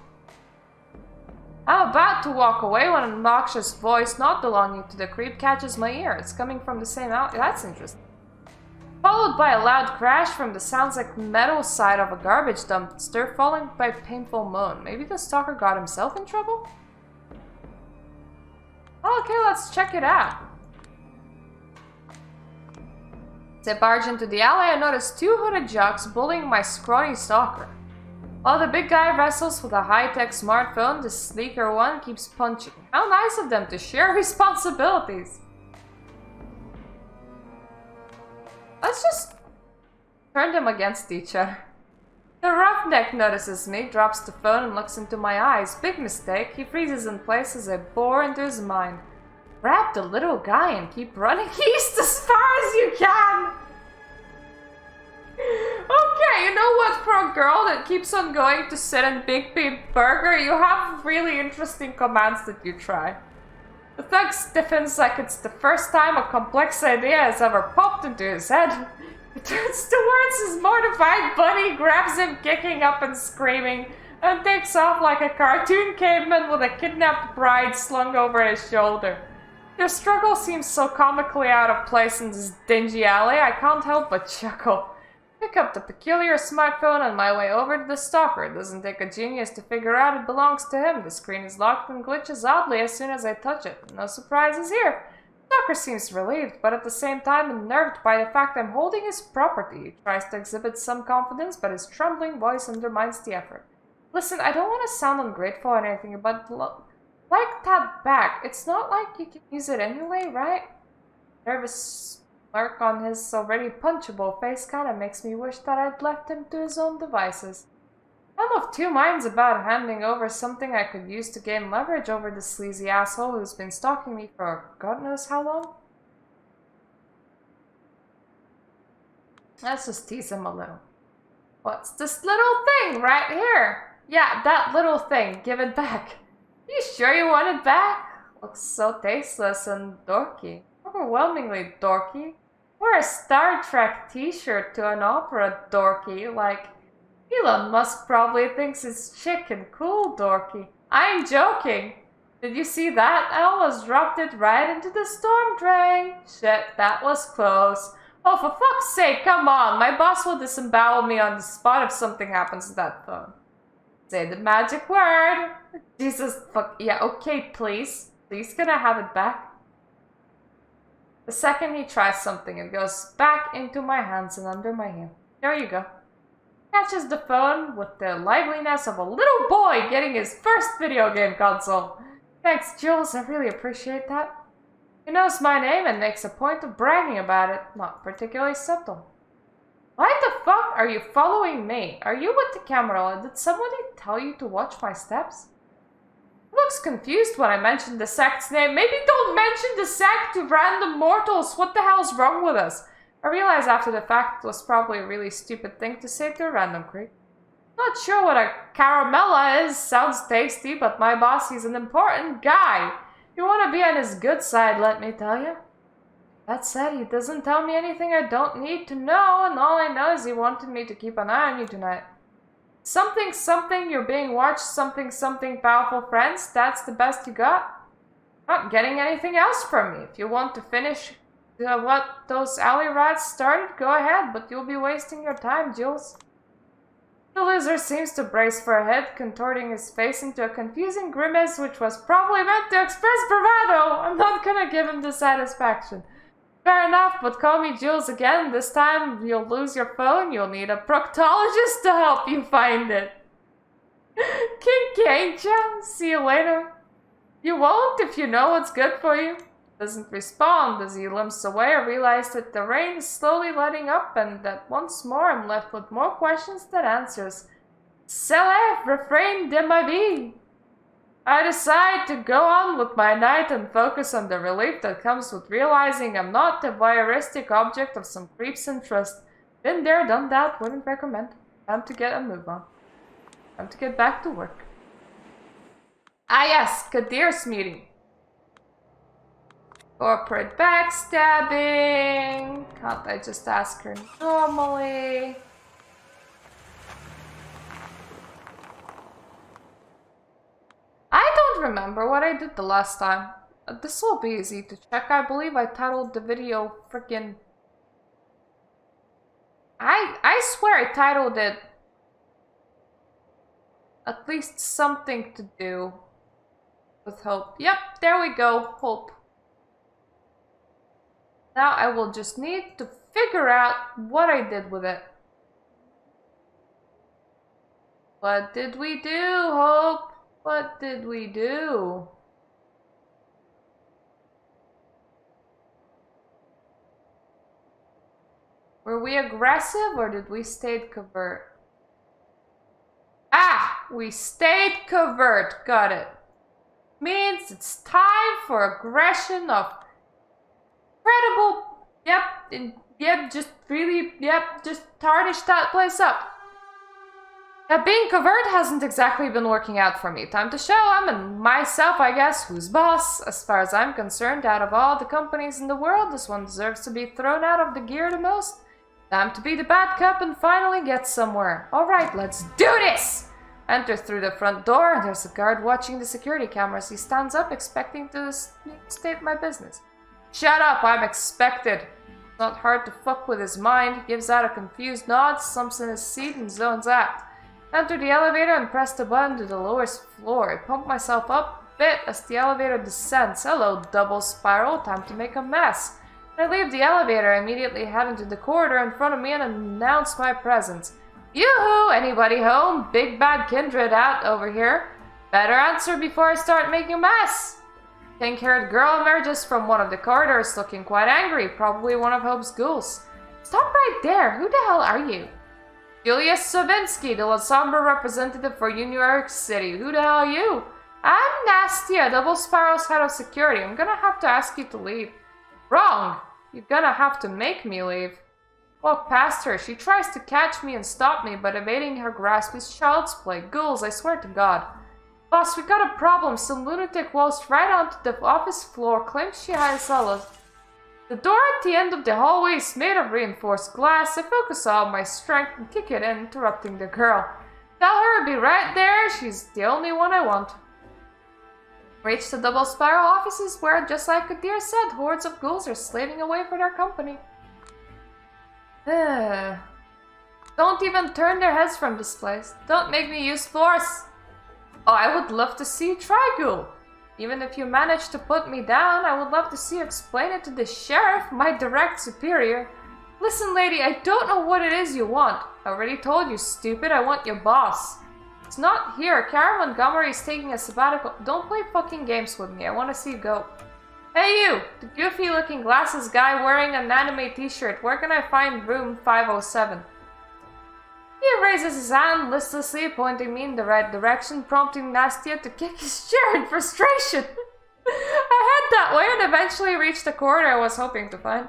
I'm about to walk away when an obnoxious voice not belonging to the creep catches my ear. It's coming from the same outlet. That's interesting. Followed by a loud crash from the sounds like metal side of a garbage dumpster, followed by a painful moan. Maybe the stalker got himself in trouble? Okay, let's check it out. As I barge into the alley, I notice two hooded jocks bullying my scrawny stalker. While the big guy wrestles with a high-tech smartphone, the sleeker one keeps punching. How nice of them to share responsibilities. Let's just turn them against each other. The roughneck notices me, drops the phone and looks into my eyes. Big mistake. He freezes in place as I bore into his mind. Grab the little guy and keep running east as far as you can. Okay, you know what, for a girl that keeps on going to sit in Big Beat Burger, you have really interesting commands that you try. The thug stiffens like it's the first time a complex idea has ever popped into his head. He turns towards his mortified buddy, grabs him kicking up and screaming, and takes off like a cartoon caveman with a kidnapped bride slung over his shoulder. Their struggle seems so comically out of place in this dingy alley, I can't help but chuckle. Pick up the peculiar smartphone on my way over to the stalker. It doesn't take a genius to figure out it belongs to him. The screen is locked and glitches oddly as soon as I touch it. No surprises here. The stalker seems relieved, but at the same time unnerved by the fact I'm holding his property. He tries to exhibit some confidence, but his trembling voice undermines the effort. Listen, I don't want to sound ungrateful or anything, but like that back, it's not like you can use it anyway, right? Nervous smirk on his already punchable face kinda makes me wish that I'd left him to his own devices. I'm of two minds about handing over something I could use to gain leverage over this sleazy asshole who's been stalking me for God knows how long. Let's just tease him a little. What's this little thing right here? Yeah, that little thing. Give it back. You sure you want it back? Looks so tasteless and dorky. Overwhelmingly dorky. Wear a Star Trek t-shirt to an opera, dorky. Like, Elon Musk probably thinks it's chic and cool, dorky. I ain't joking. Did you see that? I almost dropped it right into the storm drain. Shit, that was close. Oh, for fuck's sake, come on. My boss will disembowel me on the spot if something happens to that phone. Say the magic word. Jesus, fuck. Yeah, okay, please. Please, can I have it back? The second he tries something, it goes back into my hands and under my heel. There you go. Catches the phone with the liveliness of a little boy getting his first video game console. Thanks, Jules. I really appreciate that. He knows my name and makes a point of bragging about it. Not particularly subtle. Why the fuck are you following me? Are you with the camera? Did somebody tell you to watch my steps? He looks confused when I mention the sect's name. Maybe don't mention the sect to random mortals. What the hell's wrong with us? I realize after the fact it was probably a really stupid thing to say to a random creep. Not sure what a caramella is. Sounds tasty, but my boss, he's an important guy. You want to be on his good side, let me tell you. That said, he doesn't tell me anything I don't need to know, and all I know is he wanted me to keep an eye on you tonight. Something, something, you're being watched, something, something, powerful friends, that's the best you got? Not getting anything else from me. If you want to finish what those alley rats started, go ahead, but you'll be wasting your time, Jules. The loser seems to brace for a hit, contorting his face into a confusing grimace which was probably meant to express bravado. I'm not gonna give him the satisfaction. Fair enough, but call me Jules again. This time you'll lose your phone. You'll need a proctologist to help you find it. Kinky, ain't ya? See you later. You won't if you know what's good for you. Doesn't respond as he limps away. I realize that the rain is slowly letting up and that once more I'm left with more questions than answers. Cela refrain de ma vie. I decide to go on with my night and focus on the relief that comes with realizing I'm not the voyeuristic object of some creep's interest. Been there, done that, wouldn't recommend. Time to get a move on. Time to get back to work. Ah yes, Kadir's meeting. Corporate backstabbing. Can't I just ask her normally? I don't remember what I did the last time. This will be easy to check. I believe I titled the video frickin'... I swear I titled it... At least something to do with hope. Yep, there we go. Hope. Now I will just need to figure out what I did with it. What did we do, Hope? What did we do? Were we aggressive or did we stay covert? Ah! We stayed covert. Got it. Means it's time for aggression of incredible. Just really, just tarnish that place up. Yeah, being covert hasn't exactly been working out for me. Time to show him and myself, I guess, who's boss. As far as I'm concerned, out of all the companies in the world, this one deserves to be thrown out of the gear the most. Time to be the bad cop and finally get somewhere. Alright, let's do this! Enter through the front door. There's a guard watching the security cameras. He stands up, expecting to state my business. Shut up, I'm expected. It's not hard to fuck with his mind. He gives out a confused nod, slumps in his seat, and zones out. Enter the elevator and press the button to the lowest floor. I pump myself up a bit as the elevator descends. Hello, double spiral. Time to make a mess. When I leave the elevator, I immediately head into the corridor in front of me and announce my presence. Yoo-hoo! Anybody home? Big bad kindred out over here. Better answer before I start making a mess. Pink-haired girl emerges from one of the corridors looking quite angry, probably one of Hope's ghouls. Stop right there! Who the hell are you? Julius Savinsky, the Lasombra representative for New York City. Who the hell are you? I'm Nastia, Double Spiral's head of security. I'm gonna have to ask you to leave. Wrong! You're gonna have to make me leave. Walk past her. She tries to catch me and stop me, but evading her grasp is child's play. Ghouls, I swear to God. Boss, we got a problem. Some lunatic waltzed right onto the office floor, claims she has us. The door at the end of the hallway is made of reinforced glass. I focus all my strength and kick it in, interrupting the girl. Tell her to be right there. She's the only one I want. Reach the Double Spiral offices where, just like Kadir said, hordes of ghouls are slaving away for their company. Don't even turn their heads from this place. Don't make me use force. Oh, I would love to see you try, ghoul. Even if you manage to put me down, I would love to see you explain it to the sheriff, my direct superior. Listen, lady, I don't know what it is you want. I already told you, stupid, I want your boss. It's not here. Karen Montgomery is taking a sabbatical. Don't play fucking games with me. I want to see you go. Hey you! The goofy-looking glasses guy wearing an anime t-shirt. Where can I find room 507? He raises his hand listlessly, pointing me in the right direction, prompting Nastia to kick his chair in frustration. I head that way and eventually reach the corridor I was hoping to find.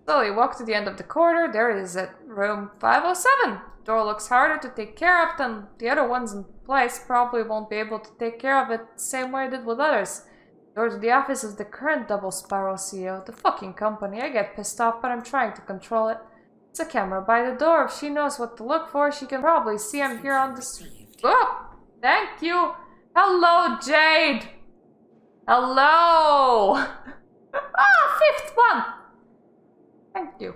Slowly walk to the end of the corridor. There is it, room 507. Door looks harder to take care of than the other ones in place. Probably won't be able to take care of it the same way I did with others. Door to the office is the current double spiral CEO. The fucking company. I get pissed off, but I'm trying to control it. It's a camera by the door. If she knows what to look for, she can probably see I'm here on the street. Oh, thank you. Hello, Jade. Hello. Fifth one. Thank you.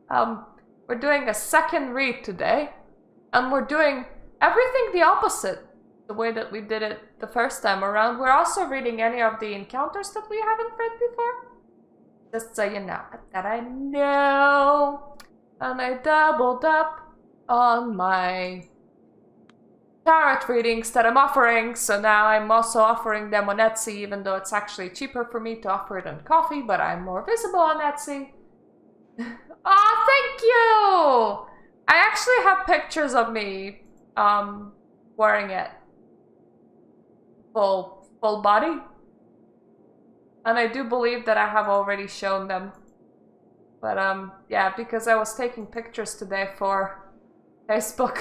We're doing a second read today, and we're doing everything the opposite, the way that we did it the first time around. We're also reading any of the encounters that we haven't read before. Just so you know that I know. And I doubled up on my tarot readings that I'm offering, so now I'm also offering them on Etsy, even though it's actually cheaper for me to offer it on Coffee, but I'm more visible on Etsy. Oh, thank you! I actually have pictures of me wearing it. Full body. And I do believe that I have already shown them. But yeah, because I was taking pictures today for Facebook,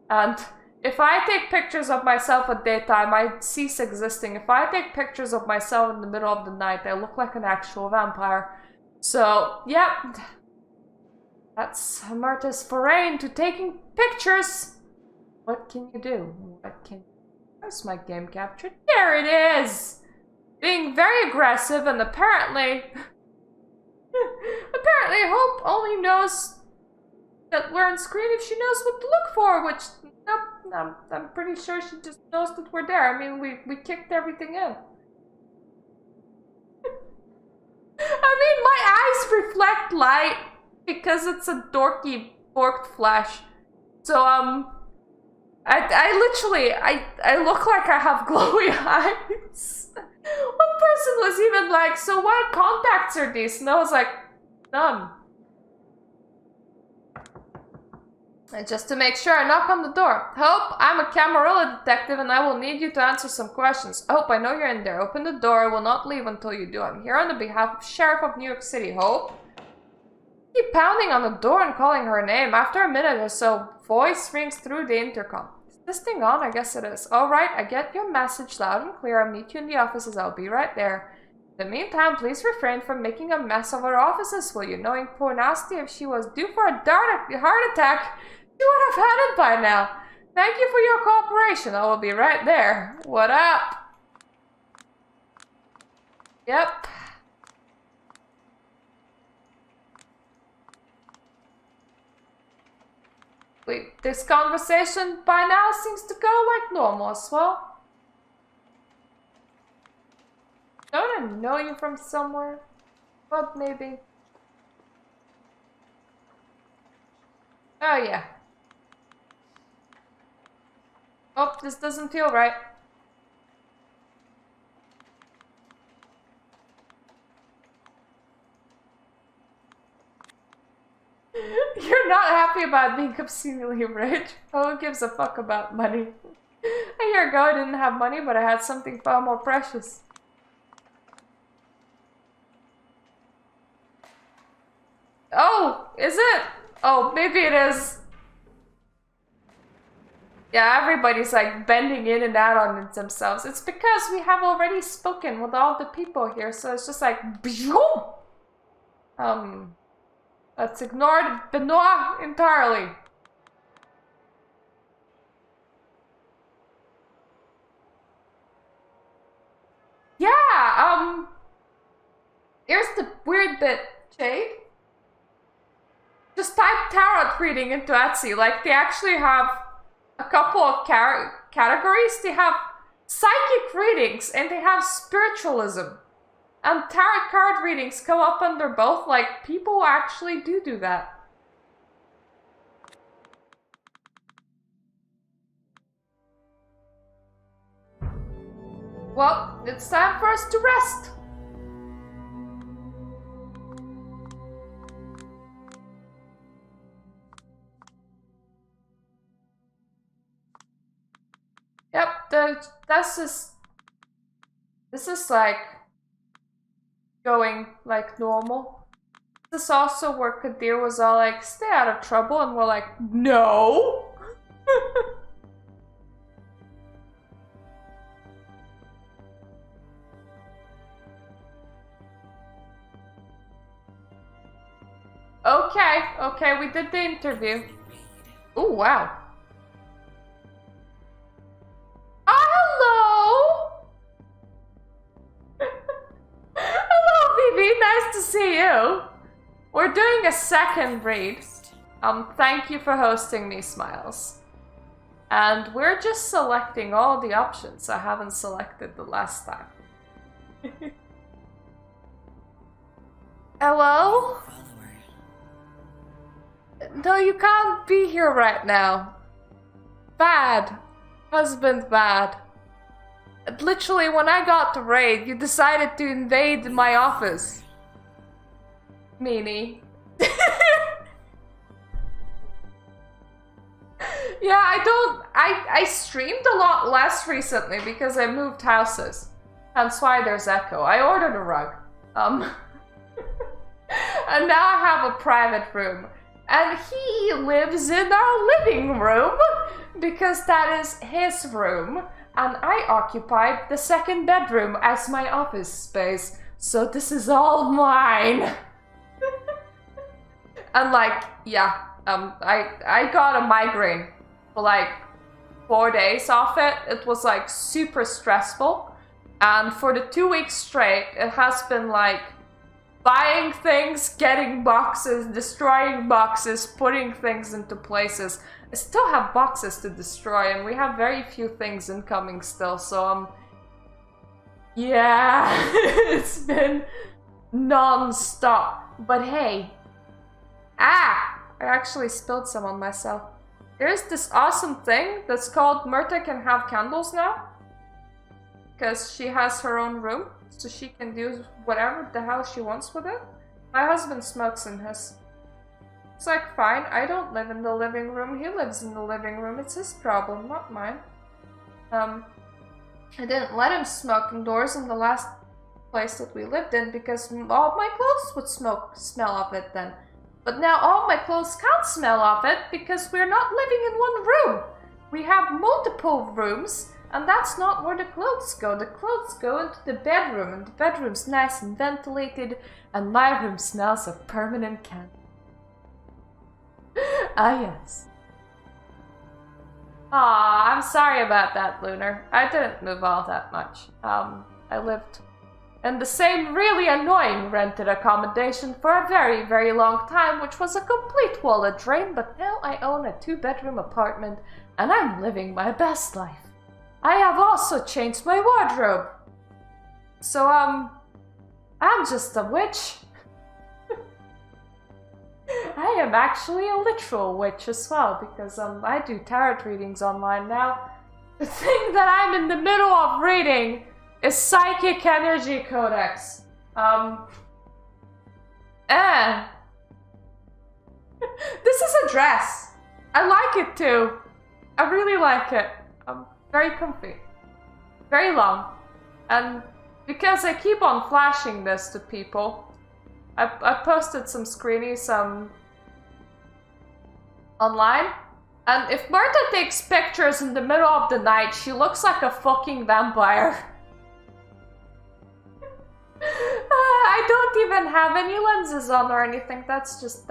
and if I take pictures of myself at daytime, I cease existing. If I take pictures of myself in the middle of the night, I look like an actual vampire. So, yep. That's Marta's foray into taking pictures. What can you do? What can... Where's my game capture? There it is! Being very aggressive, and apparently... apparently Hope only knows that we're on screen if she knows what to look for, which... Nope, I'm pretty sure she just knows that we're there. I mean, we kicked everything in. I mean, my eyes reflect light because it's a dorky forked flash. So, I literally, I look like I have glowy eyes. One person was even like, so what contacts are these? And I was like, none. And just to make sure, I knock on the door. Hope, I'm a Camarilla detective and I will need you to answer some questions. Hope, I know you're in there. Open the door. I will not leave until you do. I'm here on the behalf of Sheriff of New York City. Hope? Keep pounding on the door and calling her name. After a minute or so, voice rings through the intercom. Is this thing on? I guess it is. Alright, I get your message loud and clear. I'll meet you in the offices. I'll be right there. In the meantime, please refrain from making a mess of our offices, will you? Knowing poor Nasty, if she was due for a heart attack, she would have had it by now. Thank you for your cooperation. I will be right there. What up? Yep. Wait, this conversation by now seems to go like normal as well. Don't I know you from somewhere? Well, maybe. Oh, yeah. Oh, this doesn't feel right. You're not happy about being obscenely rich? Who gives a fuck about money? A year ago I didn't have money, but I had something far more precious. Oh, is it? Oh, maybe it is. Yeah, everybody's like bending in and out on themselves. It's because we have already spoken with all the people here, so it's just like let's ignore Benoit entirely. Yeah, here's the weird bit, Jade. Just type tarot reading into Etsy. Like, they actually have a couple of categories. They have psychic readings and they have spiritualism. And tarot card readings come up under both. Like, people actually do that. Well, it's time for us to rest. Yep, this is like going like normal. This also where Kadir was all like, stay out of trouble, and we're like, no! Okay, we did the interview. Oh, wow. Oh, hello! Hello, Vivi, nice to see you. We're doing a second read. Thank you for hosting me, Smiles. And we're just selecting all the options I haven't selected the last time. Hello? No, you can't be here right now. Bad. Husband bad. Literally, when I got the raid, you decided to invade my office. Meanie. Yeah, I streamed a lot less recently because I moved houses. Hence why there's echo. I ordered a rug. And now I have a private room. And he lives in our living room because that is his room. And I occupied the second bedroom as my office space. So this is all mine. And like, yeah, I got a migraine for like 4 days off it. It was like super stressful. And for the 2 weeks straight, it has been like buying things, getting boxes, destroying boxes, putting things into places. I still have boxes to destroy, and we have very few things incoming still, so yeah, it's been non-stop. But hey, I actually spilled some on myself. There's this awesome thing that's called Myrta can have candles now, because she has her own room. So she can do whatever the hell she wants with it. My husband smokes in his. It's like, fine, I don't live in the living room. He lives in the living room. It's his problem, not mine. I didn't let him smoke indoors in the last place that we lived in because all my clothes would smell of it then. But now all my clothes can't smell of it because we're not living in one room. We have multiple rooms. And that's not where the clothes go. The clothes go into the bedroom, and the bedroom's nice and ventilated, and my room smells of permanent candle. Ah, yes. Aw, I'm sorry about that, Lunar. I didn't move all that much. I lived in the same really annoying rented accommodation for a very, very long time, which was a complete wallet drain, but now I own a 2-bedroom apartment, and I'm living my best life. I have also changed my wardrobe. So, I'm just a witch. I am actually a literal witch as well, because, I do tarot readings online now. The thing that I'm in the middle of reading is Psychic Energy Codex. This is a dress. I like it too. I really like it. Very comfy. Very long. And because I keep on flashing this to people, I posted some screenies online. And if Marta takes pictures in the middle of the night, she looks like a fucking vampire. I don't even have any lenses on or anything. That's just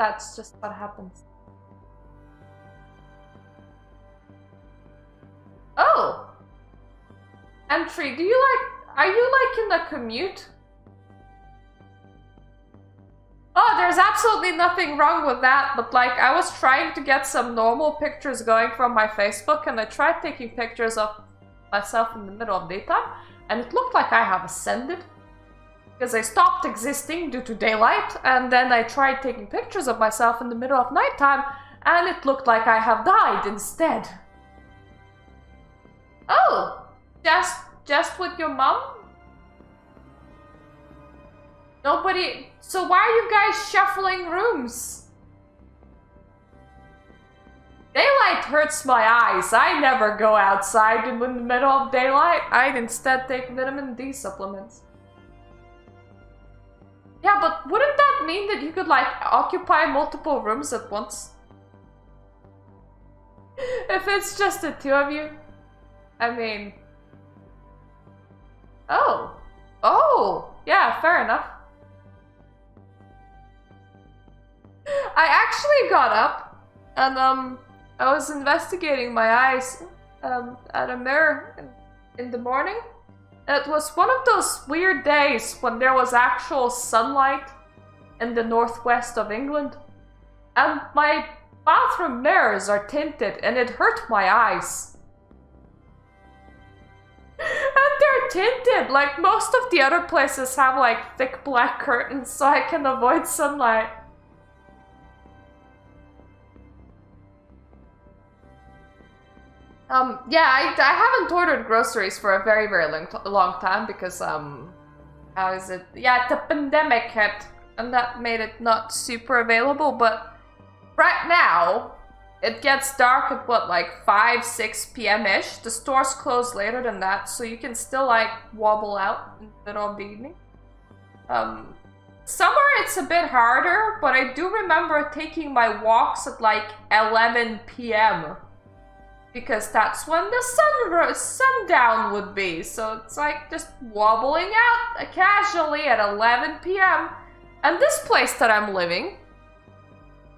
what happens. Oh! Entry, are you like in a commute? Oh, there's absolutely nothing wrong with that, but like I was trying to get some normal pictures going from my Facebook and I tried taking pictures of myself in the middle of daytime and it looked like I have ascended because I stopped existing due to daylight, and then I tried taking pictures of myself in the middle of nighttime and it looked like I have died instead. Oh, just with your mom? Nobody. So why are you guys shuffling rooms? Daylight hurts my eyes. I never go outside in the middle of daylight. I'd instead take vitamin D supplements. Yeah, but wouldn't that mean that you could, like, occupy multiple rooms at once? If it's just the two of you? I mean... Oh. Oh! Yeah, fair enough. I actually got up, and, I was investigating my eyes, at a mirror in the morning. It was one of those weird days when there was actual sunlight in the northwest of England. And my bathroom mirrors are tinted and it hurt my eyes. And they're tinted, like most of the other places have like thick black curtains so I can avoid sunlight. Yeah, I haven't ordered groceries for a very, very long time because, how is it? Yeah, the pandemic hit, and that made it not super available, but right now, it gets dark at what, like 5, 6 p.m.-ish? The stores close later than that, so you can still, like, wobble out in the middle of the evening. Summer, it's a bit harder, but I do remember taking my walks at, like, 11 p.m., because that's when the sundown would be. So it's like just wobbling out casually at 11 p.m. And this place that I'm living,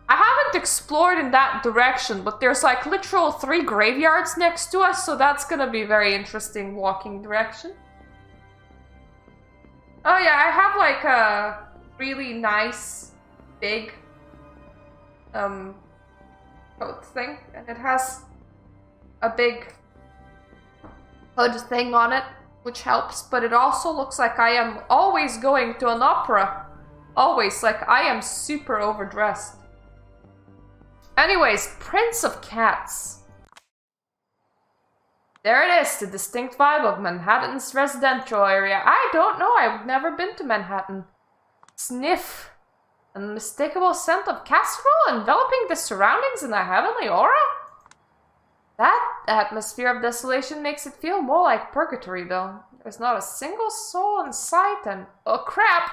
I haven't explored in that direction, but there's like literal 3 graveyards next to us, so that's gonna be very interesting walking direction. Oh yeah, I have like a really nice big coat thing, and it has a big hood thing on it, which helps, but it also looks like I am always going to an opera. Always, like I am super overdressed. Anyways, Prince of Cats. There it is, the distinct vibe of Manhattan's residential area. I don't know, I've never been to Manhattan. Sniff. An unmistakable scent of casserole enveloping the surroundings in a heavenly aura? That atmosphere of desolation makes it feel more like purgatory, though. There's not a single soul in sight, and... oh, crap!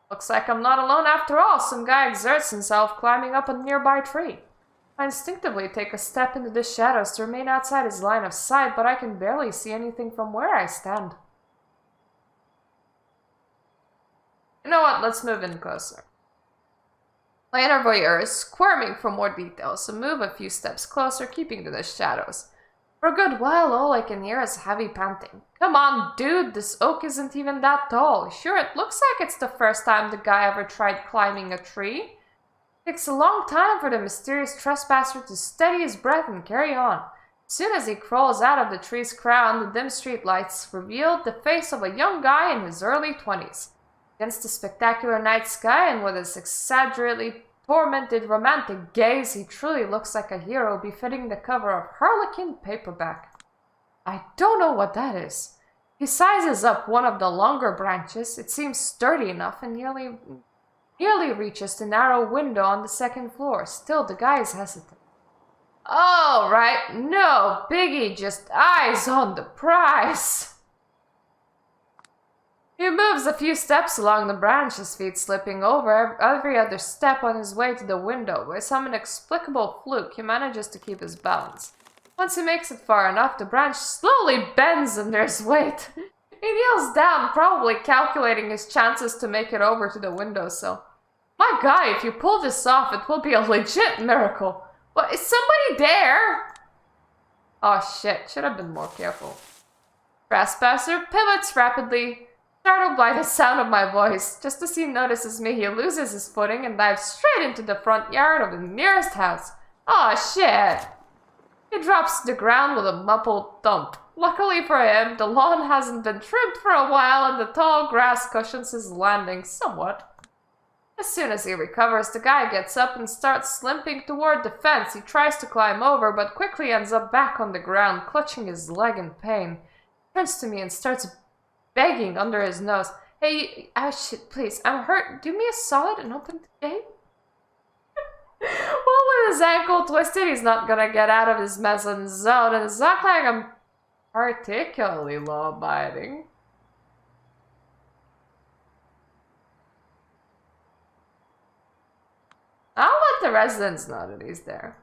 Looks like I'm not alone after all. Some guy exerts himself climbing up a nearby tree. I instinctively take a step into the shadows to remain outside his line of sight, but I can barely see anything from where I stand. You know what? Let's move in closer. My inner voyeur is squirming for more details, so move a few steps closer, keeping to the shadows. For a good while, all I can hear is heavy panting. Come on, dude, this oak isn't even that tall. Sure, it looks like it's the first time the guy ever tried climbing a tree. It takes a long time for the mysterious trespasser to steady his breath and carry on. As soon as he crawls out of the tree's crown, the dim street lights revealed the face of a young guy in his early 20s. Against the spectacular night sky and with his exaggeratedly tormented romantic gaze, he truly looks like a hero befitting the cover of Harlequin paperback. I don't know what that is. He sizes up one of the longer branches. It seems sturdy enough and nearly reaches the narrow window on the second floor. Still, the guy is hesitant. All right, no biggie, just eyes on the prize. He moves a few steps along the branch, his feet slipping over every other step on his way to the window. By some inexplicable fluke, he manages to keep his balance. Once he makes it far enough, the branch slowly bends under his weight. He kneels down, probably calculating his chances to make it over to the windowsill. My guy, if you pull this off, it will be a legit miracle. What, is somebody there? Oh shit, should have been more careful. Trespasser pivots rapidly, startled by the sound of my voice. Just as he notices me, he loses his footing and dives straight into the front yard of the nearest house. Aw, shit! He drops to the ground with a muffled thump. Luckily for him, the lawn hasn't been trimmed for a while and the tall grass cushions his landing somewhat. As soon as he recovers, the guy gets up and starts limping toward the fence. He tries to climb over, but quickly ends up back on the ground, clutching his leg in pain. He turns to me and starts begging under his nose. Hey, oh shit, please, I'm hurt. Do me a solid and open the gate. Well, with his ankle twisted, he's not gonna get out of his mezzanine zone, and it's not like I'm particularly law-abiding. the residents know that he's there.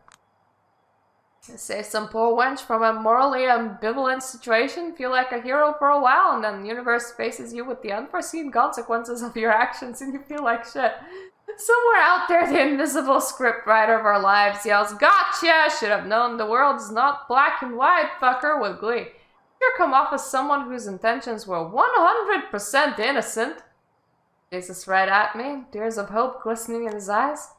Save some poor wench from a morally ambivalent situation, feel like a hero for a while, and then the universe faces you with the unforeseen consequences of your actions and you feel like shit. Somewhere out there, the invisible scriptwriter of our lives yells, "Gotcha! Should have known the world is not black and white, fucker," with glee. You come off as someone whose intentions were 100% innocent. Gazes right at me, tears of hope glistening in his eyes,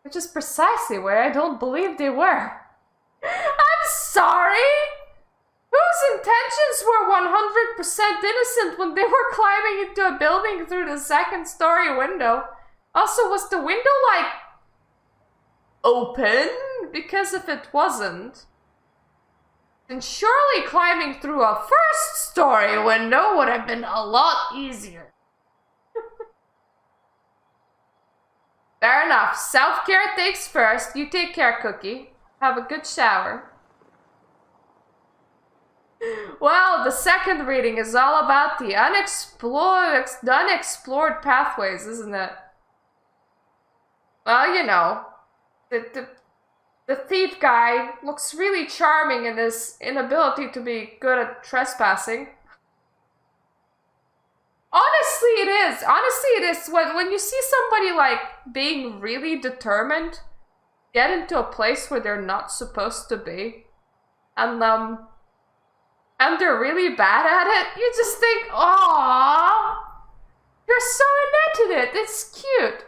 which is precisely where I don't believe they were. I'm sorry? Whose intentions were 100% innocent when they were climbing into a building through the second-story window? Also, was the window, like, open? Because if it wasn't, then surely climbing through a first-story window would have been a lot easier. Fair enough. Self-care takes first. You take care, Cookie. Have a good shower. Well, the second reading is all about the unexplored pathways, isn't it? Well, you know, the thief guy looks really charming in his inability to be good at trespassing. Honestly, it is. Honestly, it is. When you see somebody, like, being really determined, get into a place where they're not supposed to be, and they're really bad at it, you just think, aww, you're so into it. It's cute.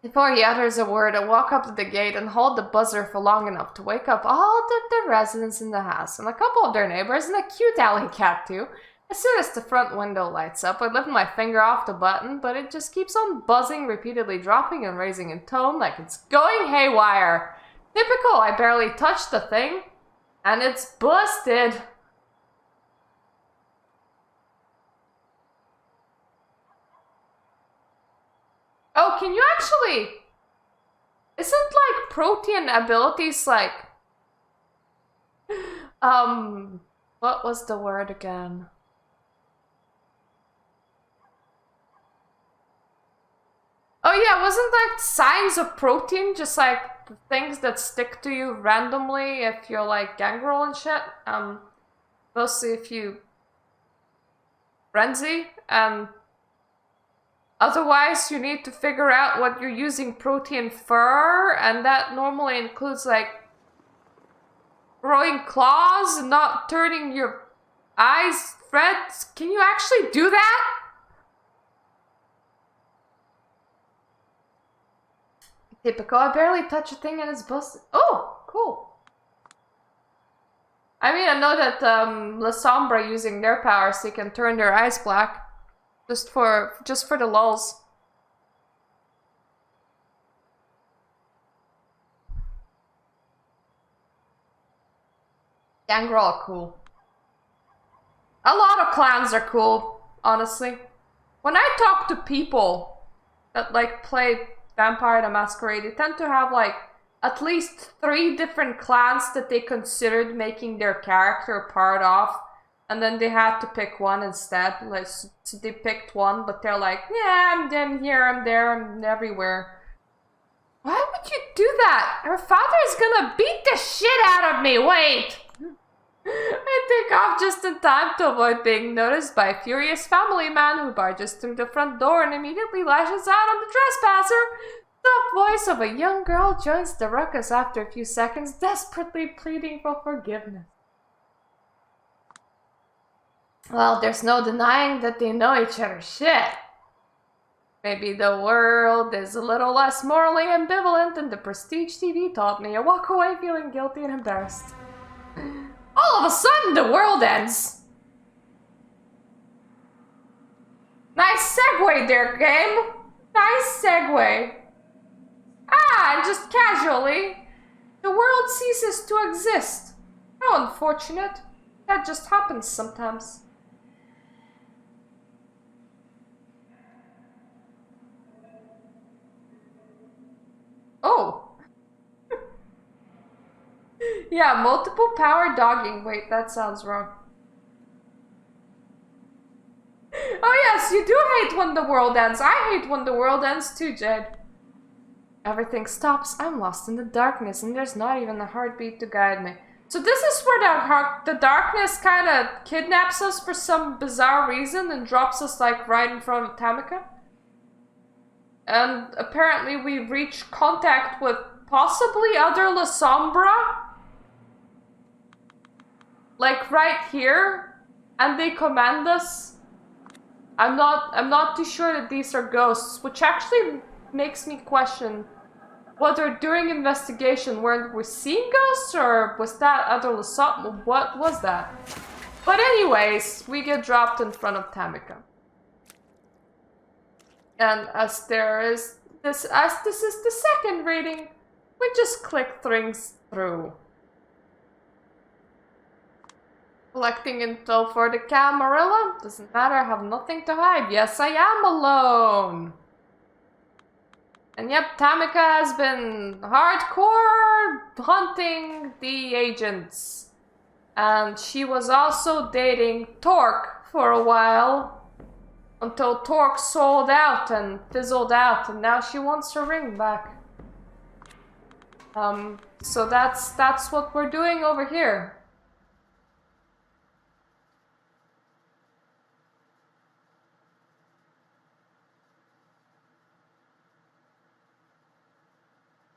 Before he utters a word, I walk up to the gate and hold the buzzer for long enough to wake up all the residents in the house, and a couple of their neighbors, and a cute alley cat too. As soon as the front window lights up, I lift my finger off the button, but it just keeps on buzzing, repeatedly dropping and raising in tone like it's going haywire. Typical, I barely touched the thing, and it's busted. Oh, can you actually... Isn't, like, protean abilities, like... What was the word again? Oh yeah, wasn't that signs of protein just like the things that stick to you randomly if you're like gangrel and shit? Mostly if you frenzy, and otherwise you need to figure out what you're using protein for, and that normally includes like growing claws and not turning your eyes red. Can you actually do that? Typical, I barely touch a thing and it's busted. Oh, cool. I mean, I know that La Sombra using their powers, they can turn their eyes black. Just for the lulz. Gangrel are cool. A lot of clans are cool, honestly. When I talk to people that like play Vampire the Masquerade, they tend to have like at least 3 different clans that they considered making their character part of, and then they had to pick one instead. Like, so they picked one, but they're like, yeah, I'm then here, I'm there, I'm everywhere. Why would you do that? Her father is gonna beat the shit out of me. Wait. I take off just in time to avoid being noticed by a furious family man who barges through the front door and immediately lashes out on the trespasser. The voice of a young girl joins the ruckus after a few seconds, desperately pleading for forgiveness. Well, there's no denying that they know each other's shit. Maybe the world is a little less morally ambivalent than the Prestige TV taught me. I walk away feeling guilty and embarrassed. All of a sudden, the world ends. Nice segue there, game. Nice segue. Ah, and just casually, the world ceases to exist. How unfortunate. That just happens sometimes. Oh. Yeah, multiple power dogging. Wait, that sounds wrong. Oh yes, you do hate when the world ends. I hate when the world ends too, Jed. Everything stops. I'm lost in the darkness, and there's not even a heartbeat to guide me. So this is where the darkness kind of kidnaps us for some bizarre reason and drops us like right in front of Tamika. And apparently we reach contact with possibly other La Sombra. Like right here. And they command us. I'm not too sure that these are ghosts, which actually makes me question whether during investigation weren't we seeing ghosts, or was that other La Sombra? What was that? But anyways, we get dropped in front of Tamika. And as this is the second reading, we just click things through. Collecting info for the Camarilla? Doesn't matter, I have nothing to hide. Yes, I am alone! And yep, Tamika has been hardcore hunting the agents. And she was also dating Torque for a while. Until Torque sold out and fizzled out, and now she wants her ring back. So that's what we're doing over here.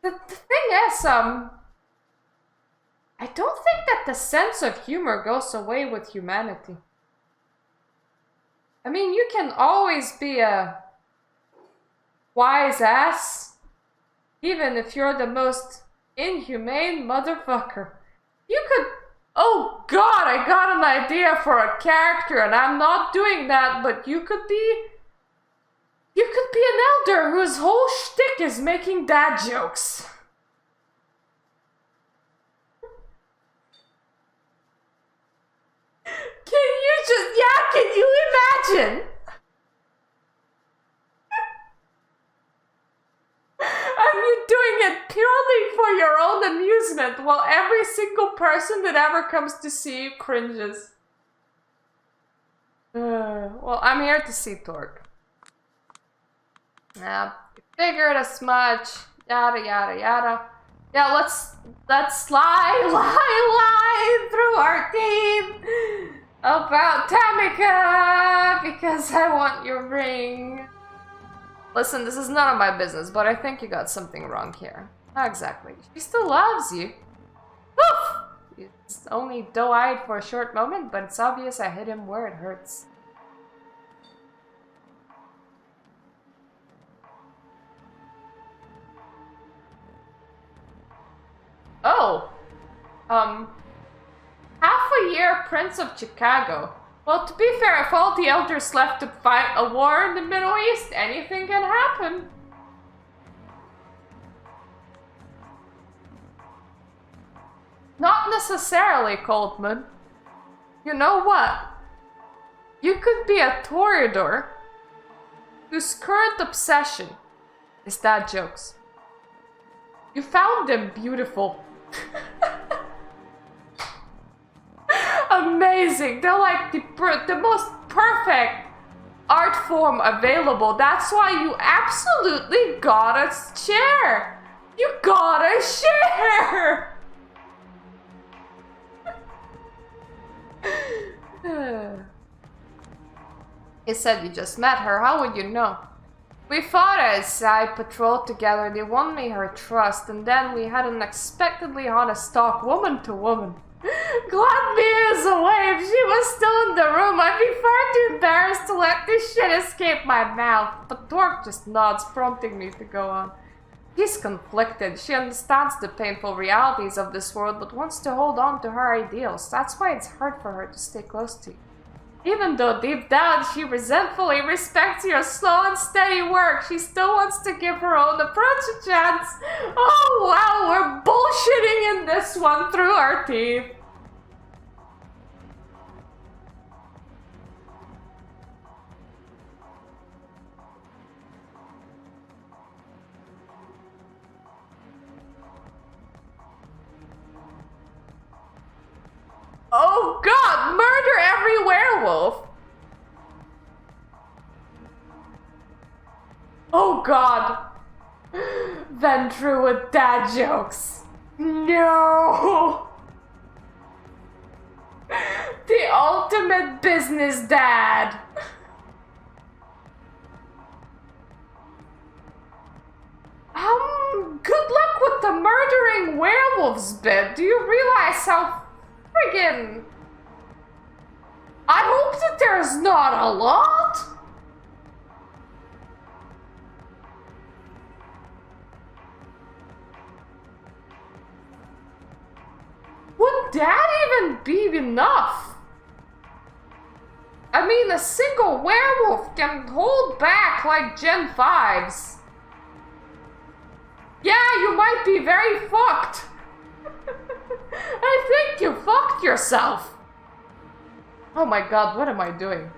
The thing is, I don't think that the sense of humor goes away with humanity. I mean, you can always be a wise ass, even if you're the most inhumane motherfucker. You could... Oh god, I got an idea for a character, and I'm not doing that, but you could be... You could be an elder whose whole shtick is making dad jokes. Can you imagine? And you're doing it purely for your own amusement, while every single person that ever comes to see you cringes. Well, I'm here to see Torque. Yeah, figured as much. Yada yada yada. Yeah, let's lie through our teeth about Tamika because I want your ring. Listen, this is none of my business, but I think you got something wrong here. Not exactly. She still loves you. Woof! It's only doe-eyed for a short moment, but it's obvious I hit him where it hurts. Oh, half a year Prince of Chicago. Well, to be fair, if all the elders left to fight a war in the Middle East, anything can happen. Not necessarily, Coldman. You know what? You could be a Toreador whose current obsession is dad jokes. You found them beautiful. Amazing. They're like the most perfect art form available. That's why you absolutely gotta share. You gotta share. You said you just met her. How would you know? We fought as I patrolled together. They won me her trust, and then we had an unexpectedly honest talk, woman to woman. Glad Mia is away. If she was still in the room, I'd be far too embarrassed to let this shit escape my mouth. But Torque just nods, prompting me to go on. She's conflicted. She understands the painful realities of this world, but wants to hold on to her ideals. That's why it's hard for her to stay close to you. Even though deep down she resentfully respects your slow and steady work, she still wants to give her own approach a chance. Oh wow, we're bullshitting in this one through our teeth. Oh god, murder every werewolf! Oh god. Ventrue with dad jokes. No! The ultimate business dad. Good luck with the murdering werewolves bit. Do you realize how friggin'... I hope that there's not a lot. Would that even be enough? I mean, a single werewolf can hold back like Gen 5s. Yeah, you might be very fucked. I think you fucked yourself. Oh my god, what am I doing?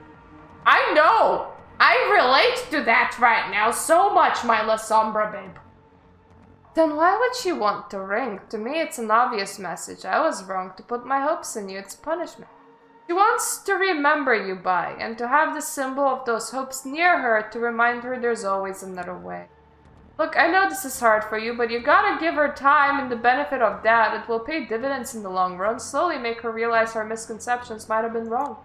I know! I relate to that right now so much, my La Sombra babe. Then why would she want to ring? To me, it's an obvious message. I was wrong to put my hopes in you. It's punishment. She wants to remember you by, and to have the symbol of those hopes near her to remind her there's always another way. Look, I know this is hard for you, but you gotta give her time and the benefit of doubt. It will pay dividends in the long run, slowly make her realize her misconceptions might have been wrong.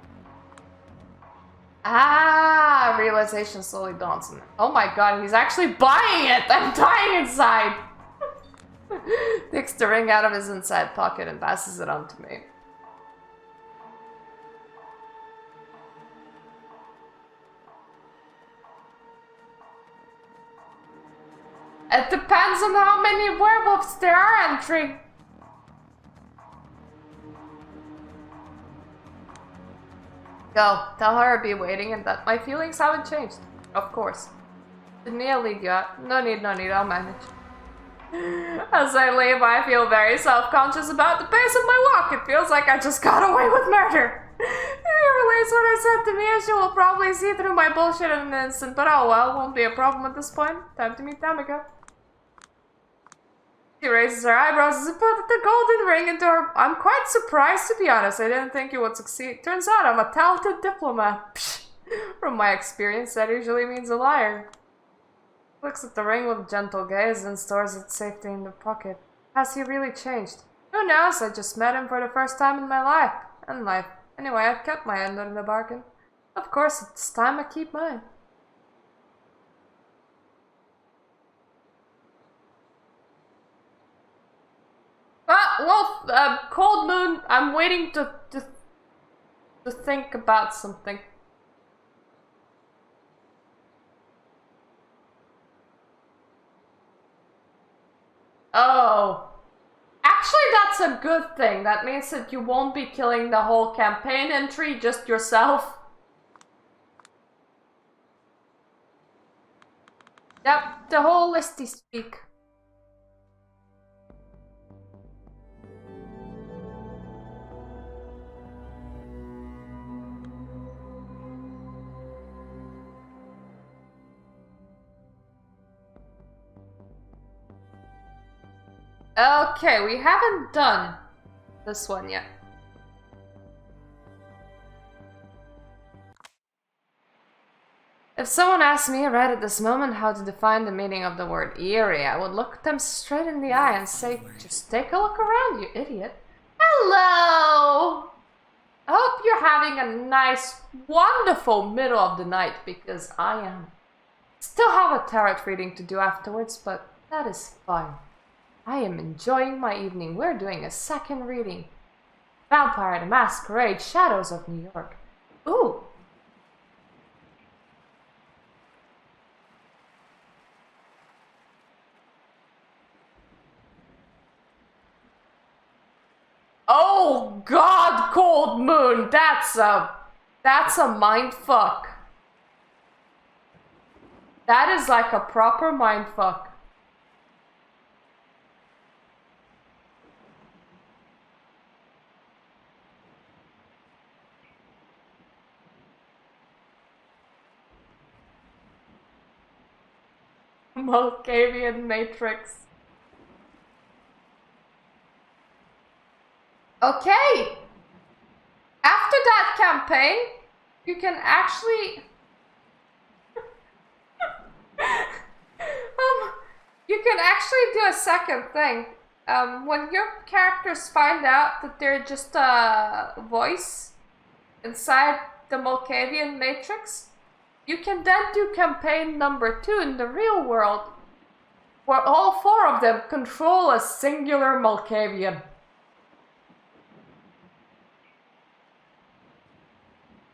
Ah, realization slowly dawns on him. Oh my god, he's actually buying it! I'm dying inside! Takes the ring out of his inside pocket and passes it on to me. It depends on how many werewolves there are entering. Go, tell her I'll be waiting and that my feelings haven't changed. Of course. Didn't I'll lead you out? No need, I'll manage. As I leave, I feel very self-conscious about the pace of my walk. It feels like I just got away with murder. If you relates what I said to Mia, she will probably see through my bullshit in an instant, but oh well, won't be a problem at this point. Time to meet Tamika. She raises her eyebrows as it put the golden ring into her. I'm quite surprised, to be honest. I didn't think you would succeed. Turns out I'm a talented diplomat. Psh, from my experience, that usually means a liar. Looks at the ring with a gentle gaze and stores it safely in the pocket. Has he really changed? Who knows? I just met him for the first time in my life. Anyway, I've kept my end of the bargain. Of course, it's time I keep mine. Cold Moon, I'm waiting to think about something. Oh. Actually, that's a good thing. That means that you won't be killing the whole campaign entry, just yourself. Yep, the whole listy speak. Okay, we haven't done this one yet. If someone asked me right at this moment how to define the meaning of the word eerie, I would look them straight in the eye and say, just take a look around, you idiot. Hello! I hope you're having a nice, wonderful middle of the night, because I am. Still have a tarot reading to do afterwards, but that is fine. I am enjoying my evening. We're doing a second reading. Vampire the Masquerade, Shadows of New York. Ooh. Oh God, Cold Moon, that's a mindfuck. That is like a proper mindfuck. Malkavian Matrix. Okay! After that campaign, you can actually... can actually do a second thing. When your characters find out that they're just a voice inside the Malkavian Matrix, you can then do campaign number 2 in the real world, where all 4 of them control a singular Malkavian.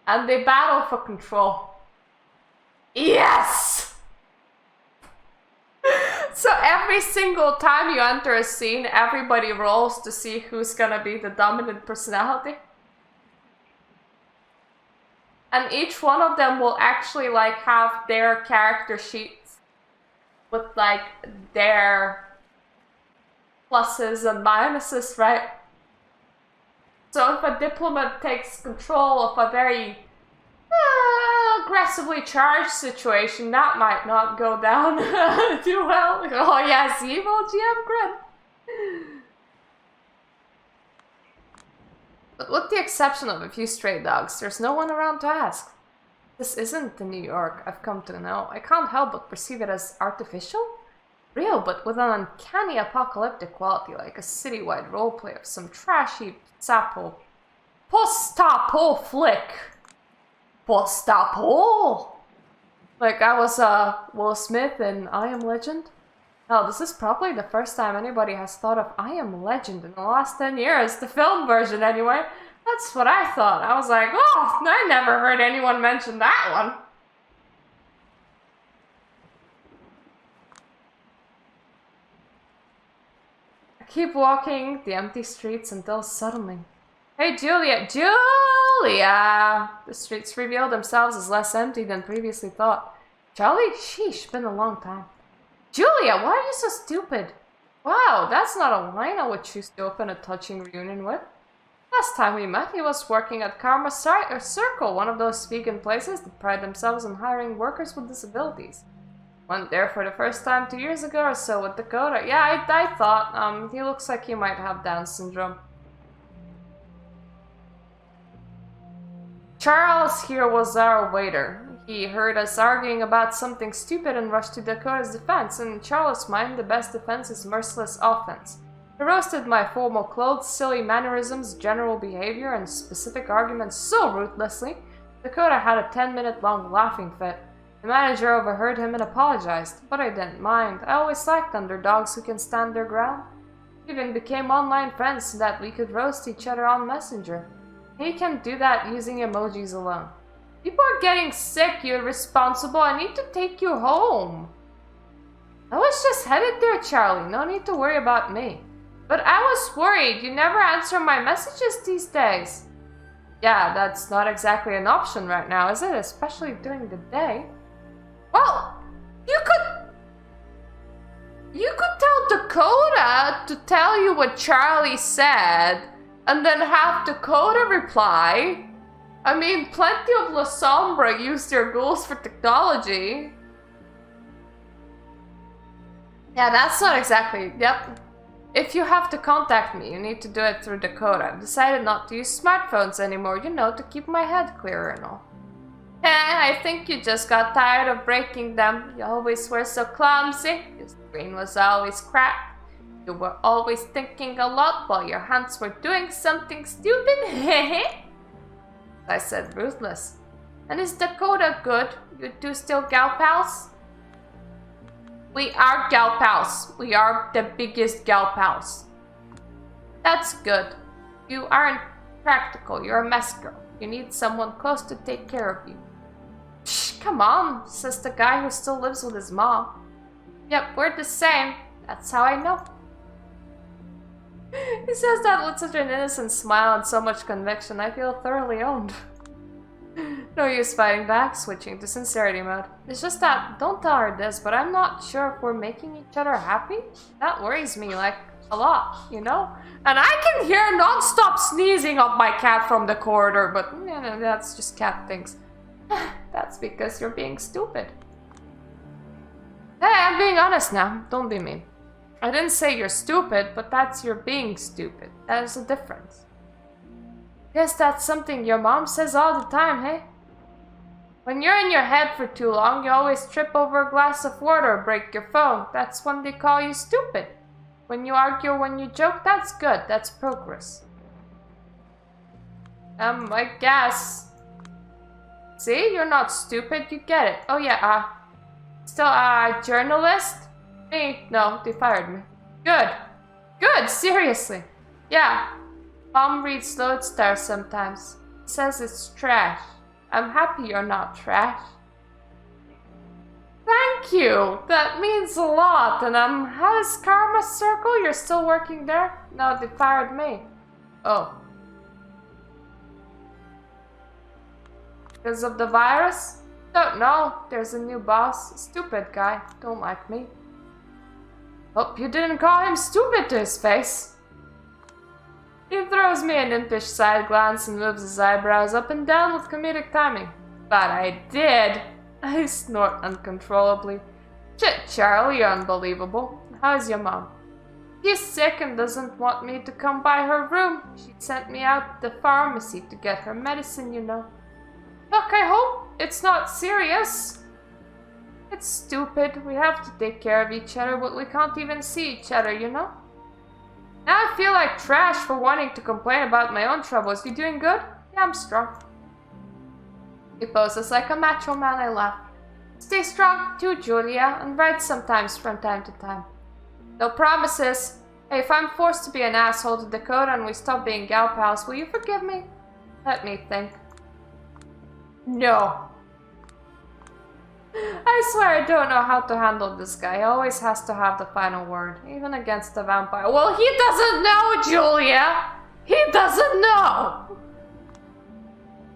And they battle for control. Yes! So every single time you enter a scene, everybody rolls to see who's gonna be the dominant personality. And each one of them will actually like have their character sheets with like their pluses and minuses, right? So if a diplomat takes control of a very aggressively charged situation, that might not go down too well. Oh yes, evil GM grin. But with the exception of a few stray dogs, there's no one around to ask. This isn't the New York I've come to know. I can't help but perceive it as artificial. Real, but with an uncanny apocalyptic quality, like a citywide roleplay of some trashy sapo post-apo flick. Post-apo! Like I was Will Smith in I Am Legend. Hell, this is probably the first time anybody has thought of I Am Legend in the last 10 years, the film version anyway. That's what I thought. I was like, oh, I never heard anyone mention that one. I keep walking the empty streets until suddenly... Hey, Julia! Julia! The streets reveal themselves as less empty than previously thought. Charlie? Sheesh, been a long time. Julia, why are you so stupid? Wow, that's not a line I would choose to open a touching reunion with. Last time we met, he was working at Karma Circle, one of those vegan places that pride themselves on hiring workers with disabilities. Went there for the first time 2 years ago or so with Dakota. Yeah, I thought, he looks like he might have Down syndrome. Charles here was our waiter. He heard us arguing about something stupid and rushed to Dakota's defense. In Charles' mind, the best defense is merciless offense. He roasted my formal clothes, silly mannerisms, general behavior, and specific arguments so ruthlessly, Dakota had a 10-minute-long laughing fit. The manager overheard him and apologized, but I didn't mind. I always liked underdogs who can stand their ground. We even became online friends so that we could roast each other on Messenger. He can do that using emojis alone. People are getting sick, you irresponsible. I need to take you home. I was just headed there, Charlie. No need to worry about me. But I was worried. You never answer my messages these days. Yeah, that's not exactly an option right now, is it? Especially during the day. Well, you could tell Dakota to tell you what Charlie said, and then have Dakota reply. I mean, plenty of La Sombra use their goals for technology. Yeah, that's not exactly... Yep. If you have to contact me, you need to do it through Dakota. I've decided not to use smartphones anymore, you know, to keep my head clearer and all. I think you just got tired of breaking them. You always were so clumsy. Your screen was always cracked. You were always thinking a lot while your hands were doing something stupid. I said ruthless. And is Dakota good? You two still gal pals? We are gal pals. We are the biggest gal pals. That's good. You aren't practical. You're a mess girl. You need someone close to take care of you. Psh, come on, says the guy who still lives with his mom. Yep, we're the same. That's how I know. He says that with such an innocent smile and so much conviction, I feel thoroughly owned. No use fighting back, switching to sincerity mode. It's just that, don't tell her this, but I'm not sure if we're making each other happy. That worries me, like, a lot, you know? And I can hear non-stop sneezing of my cat from the corridor, but you know, that's just cat things. That's because you're being stupid. Hey, I'm being honest now, don't be mean. I didn't say you're stupid, but that's you're being stupid. There's a difference. Guess that's something your mom says all the time, hey? When you're in your head for too long, you always trip over a glass of water or break your phone. That's when they call you stupid. When you argue or when you joke, that's good. That's progress. I guess. See? You're not stupid. You get it. Oh yeah, still a journalist? Me? No, they fired me. Good. Good, seriously. Yeah. Mom reads Lodestar sometimes. Says it's trash. I'm happy you're not trash. Thank you! That means a lot. And how is Karma Circle? You're still working there? No, they fired me. Oh. Because of the virus? Don't know. There's a new boss. Stupid guy. Don't like me. Hope you didn't call him stupid to his face. He throws me an impish side glance and moves his eyebrows up and down with comedic timing. But I did. I snort uncontrollably. Shit, Charlie, you're unbelievable. How's your mom? She's sick and doesn't want me to come by her room. She sent me out to the pharmacy to get her medicine, you know. Look, I hope it's not serious. It's stupid. We have to take care of each other, but we can't even see each other, you know? Now I feel like trash for wanting to complain about my own troubles. You doing good? Yeah, I'm strong. He poses like a macho man, I laugh. Stay strong too, Julia, and write sometimes from time to time. No promises. Hey, if I'm forced to be an asshole to Dakota and we stop being gal pals, will you forgive me? Let me think. No. I swear I don't know how to handle this guy. He always has to have the final word, even against the vampire. Well, he doesn't know, Julia! He doesn't know!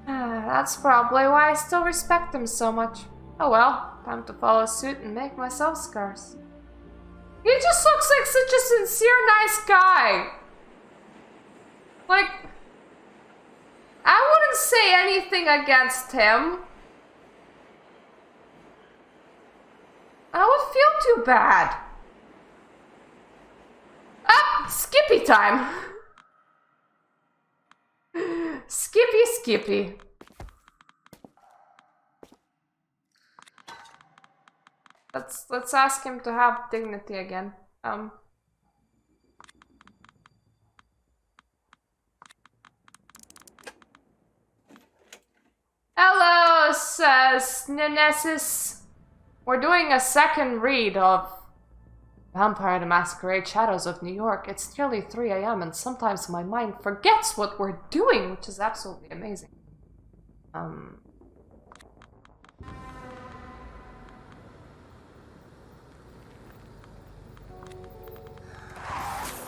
That's probably why I still respect him so much. Oh well, time to follow suit and make myself scarce. He just looks like such a sincere, nice guy. Like, I wouldn't say anything against him. I would feel too bad. Ah, Skippy time. Skippy. Let's ask him to have dignity again. Hello, says Nemesis. We're doing a second read of Vampire the Masquerade Shadows of New York. It's nearly 3 AM and sometimes my mind forgets what we're doing, which is absolutely amazing.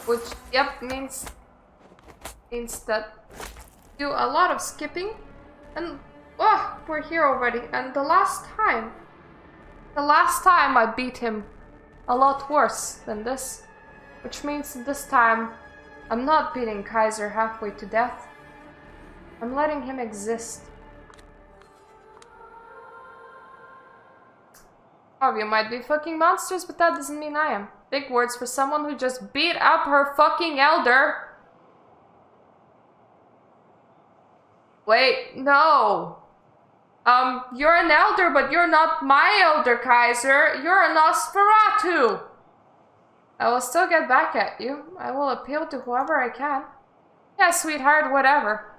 Which, yep, means that do a lot of skipping. And, oh, we're here already. And the last time I beat him a lot worse than this. Which means this time, I'm not beating Kaiser halfway to death. I'm letting him exist. Oh, you might be fucking monsters, but that doesn't mean I am. Big words for someone who just beat up her fucking elder. Wait, no. You're an elder, but you're not my elder, Kaiser. You're a Nosferatu. I will still get back at you. I will appeal to whoever I can. Yeah, sweetheart, whatever.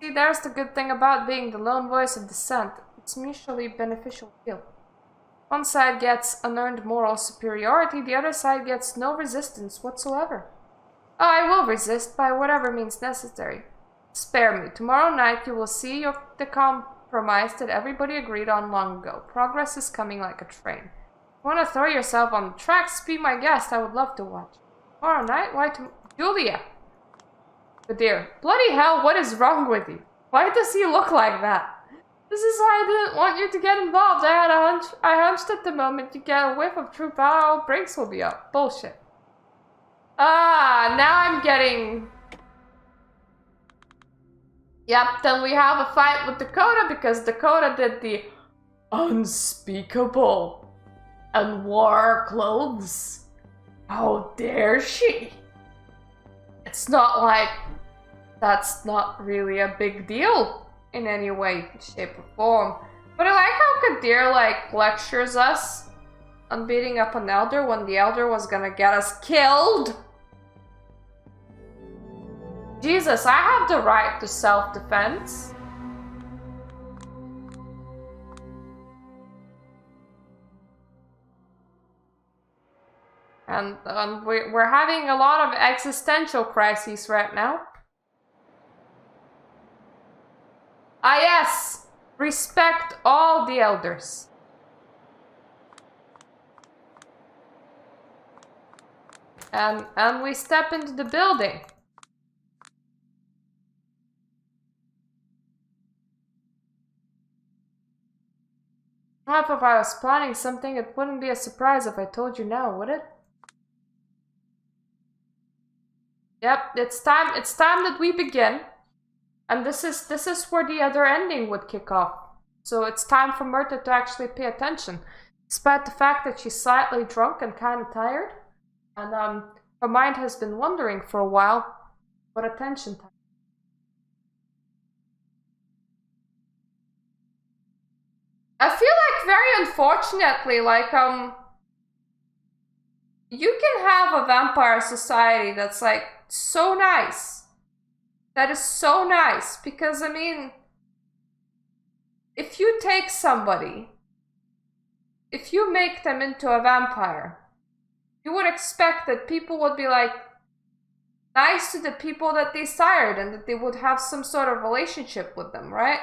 See, there's the good thing about being the lone voice of dissent. It's mutually beneficial deal. One side gets unearned moral superiority, the other side gets no resistance whatsoever. Oh, I will resist by whatever means necessary. Spare me. Tomorrow night you will see the compromise that everybody agreed on long ago. Progress is coming like a train. If you want to throw yourself on the tracks, be my guest. I would love to watch. Tomorrow night? Why Julia! But dear, bloody hell, what is wrong with you? Why does he look like that? This is why I didn't want you to get involved. I had a hunch. I hunched at the moment you get a whiff of true power, all brakes will be up. Bullshit. Ah, now I'm getting... Yep, then we have a fight with Dakota because Dakota did the unspeakable and wore clothes. How dare she? It's not like that's not really a big deal in any way, shape, or form. But I like how Kadir, like, lectures us on beating up an elder when the elder was gonna get us killed. Jesus, I have the right to self-defense. And we're having a lot of existential crises right now. Ah yes! Respect all the elders. And we step into the building. Well, if I was planning something, it wouldn't be a surprise if I told you now, would it? Yep, it's time that we begin. And this is where the other ending would kick off. So it's time for Myrta to actually pay attention. Despite the fact that she's slightly drunk and kind of tired. And her mind has been wandering for a while. But attention time. I feel like very unfortunately, like, you can have a vampire society that's like so nice. That is so nice because, I mean, if you take somebody, if you make them into a vampire, you would expect that people would be like nice to the people that they sired and that they would have some sort of relationship with them, right?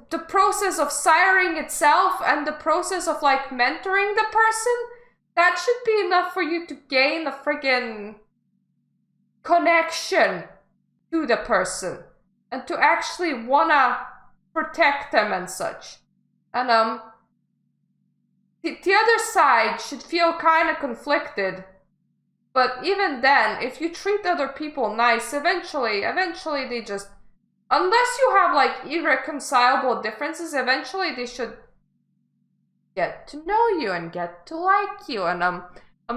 The process of siring itself and the process of like mentoring the person, that should be enough for you to gain a friggin' connection to the person and to actually wanna protect them and such. And the other side should feel kind of conflicted, but even then, if you treat other people nice, eventually they just, unless you have like irreconcilable differences, eventually they should get to know you and get to like you. And I'm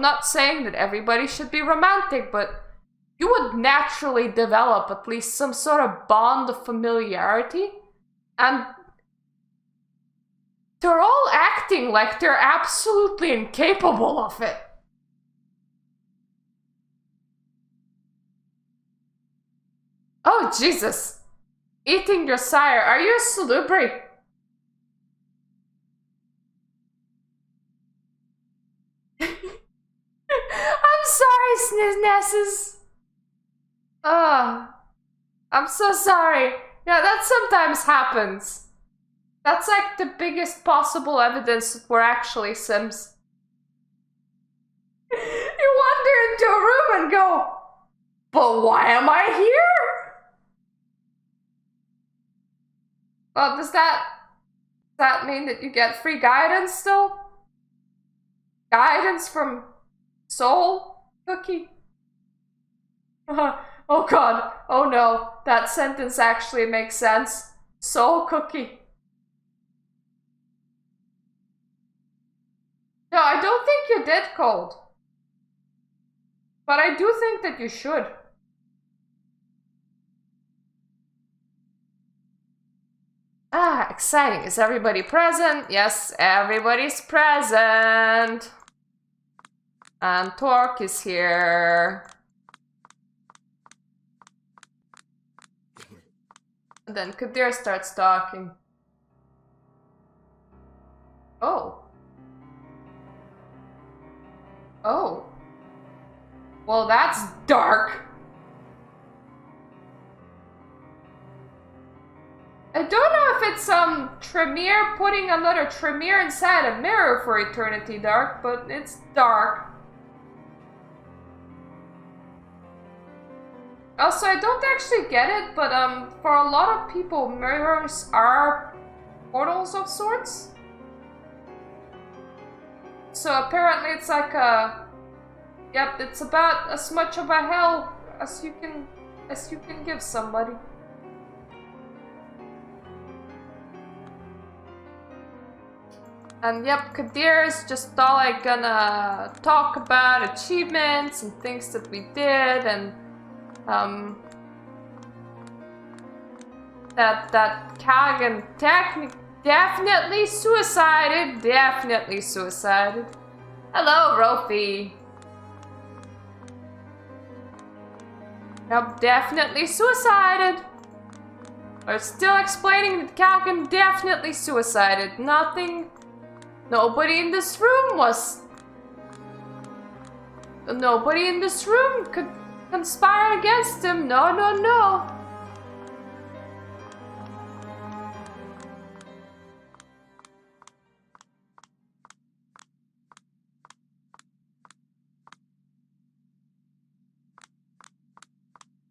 not saying that everybody should be romantic, but you would naturally develop at least some sort of bond of familiarity. And they're all acting like they're absolutely incapable of it. Oh, Jesus. Eating your sire. Are you a salubri? I'm sorry, Sniznesses. I'm so sorry. Yeah, that sometimes happens. That's like the biggest possible evidence that we're actually Sims. You wander into a room and go, but why am I here? Well, does that mean that you get free guidance still? Guidance from Soul Cookie? Oh god, oh no, that sentence actually makes sense. Soul Cookie. No, I don't think you did, Cold. But I do think that you should. Ah, exciting. Is everybody present? Yes, everybody's present. And Torque is here. And then Kadir starts talking. Oh. Oh. Well, that's dark. I don't know if it's Tremere putting another Tremere inside a mirror for eternity dark, but it's dark. Also, I don't actually get it, but for a lot of people, mirrors are portals of sorts. So apparently it's like a, yep, it's about as much of a hell as you can give somebody. And yep, Kadir is just all like gonna talk about achievements and things that we did, and that Kagan definitely suicided. Definitely suicided. Hello, Rofi. Yep, definitely suicided. We're still explaining that Kagan definitely suicided. Nobody in this room could conspire against him. No, no, no.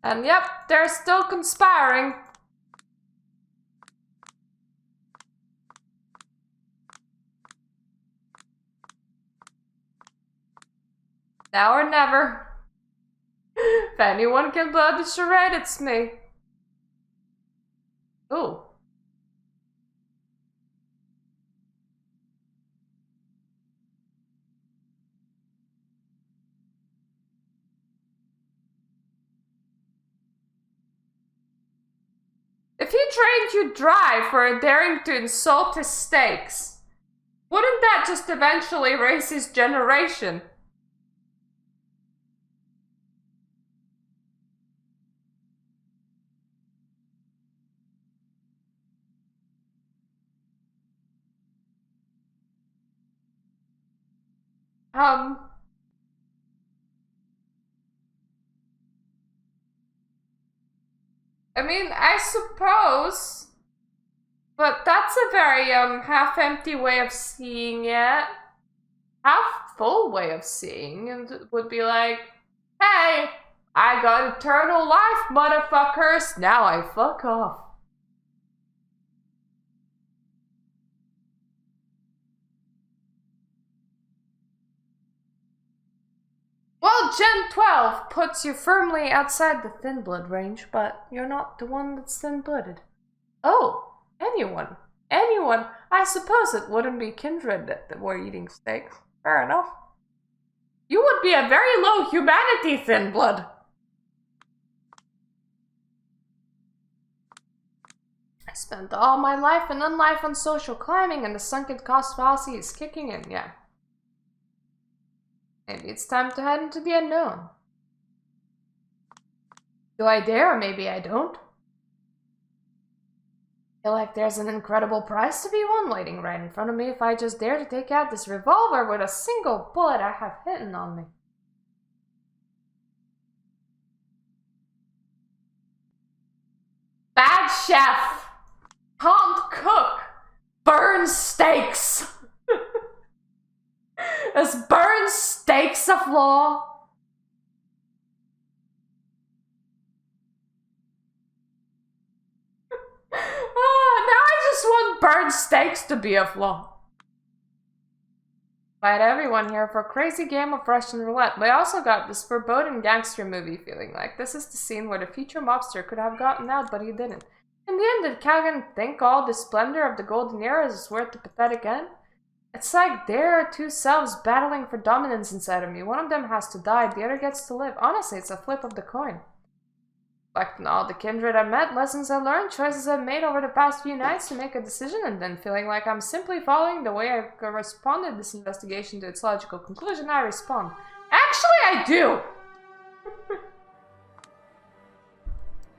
And yep, they're still conspiring. Now or never. If anyone can blow the charade, it's me. Ooh. If he drained you dry for daring to insult his stakes, wouldn't that just eventually raise his generation? I mean, I suppose, but that's a very half-empty way of seeing it. Half-full way of seeing it would be like, hey, I got eternal life, motherfuckers. Now I fuck off. Well, Gen 12 puts you firmly outside the thin blood range, but you're not the one that's thin-blooded. Oh, anyone. Anyone. I suppose it wouldn't be kindred that were eating steaks. Fair enough. You would be a very low humanity, thin blood. I spent all my life and unlife on social climbing, and the sunken cost fallacy is kicking in, yeah. Maybe it's time to head into the unknown. Do I dare, or maybe I don't? I feel like there's an incredible prize to be won waiting right in front of me if I just dare to take out this revolver with a single bullet I have hidden on me. Bad chef! Can't cook! Burn steaks! Is burn steaks a flaw? Now I just want burnt steaks to be a flaw. Invite everyone here for a crazy game of Russian roulette. But I also got this foreboding gangster movie feeling like this is the scene where the future mobster could have gotten out, but he didn't. In the end, did Kagan think all the splendor of the golden era is worth the pathetic end? It's like there are two selves battling for dominance inside of me. One of them has to die, the other gets to live. Honestly, it's a flip of the coin. Reflecting all the kindred I met, lessons I learned, choices I've made over the past few nights to make a decision, and then feeling like I'm simply following the way I responded this investigation to its logical conclusion, I respond. Actually, I do!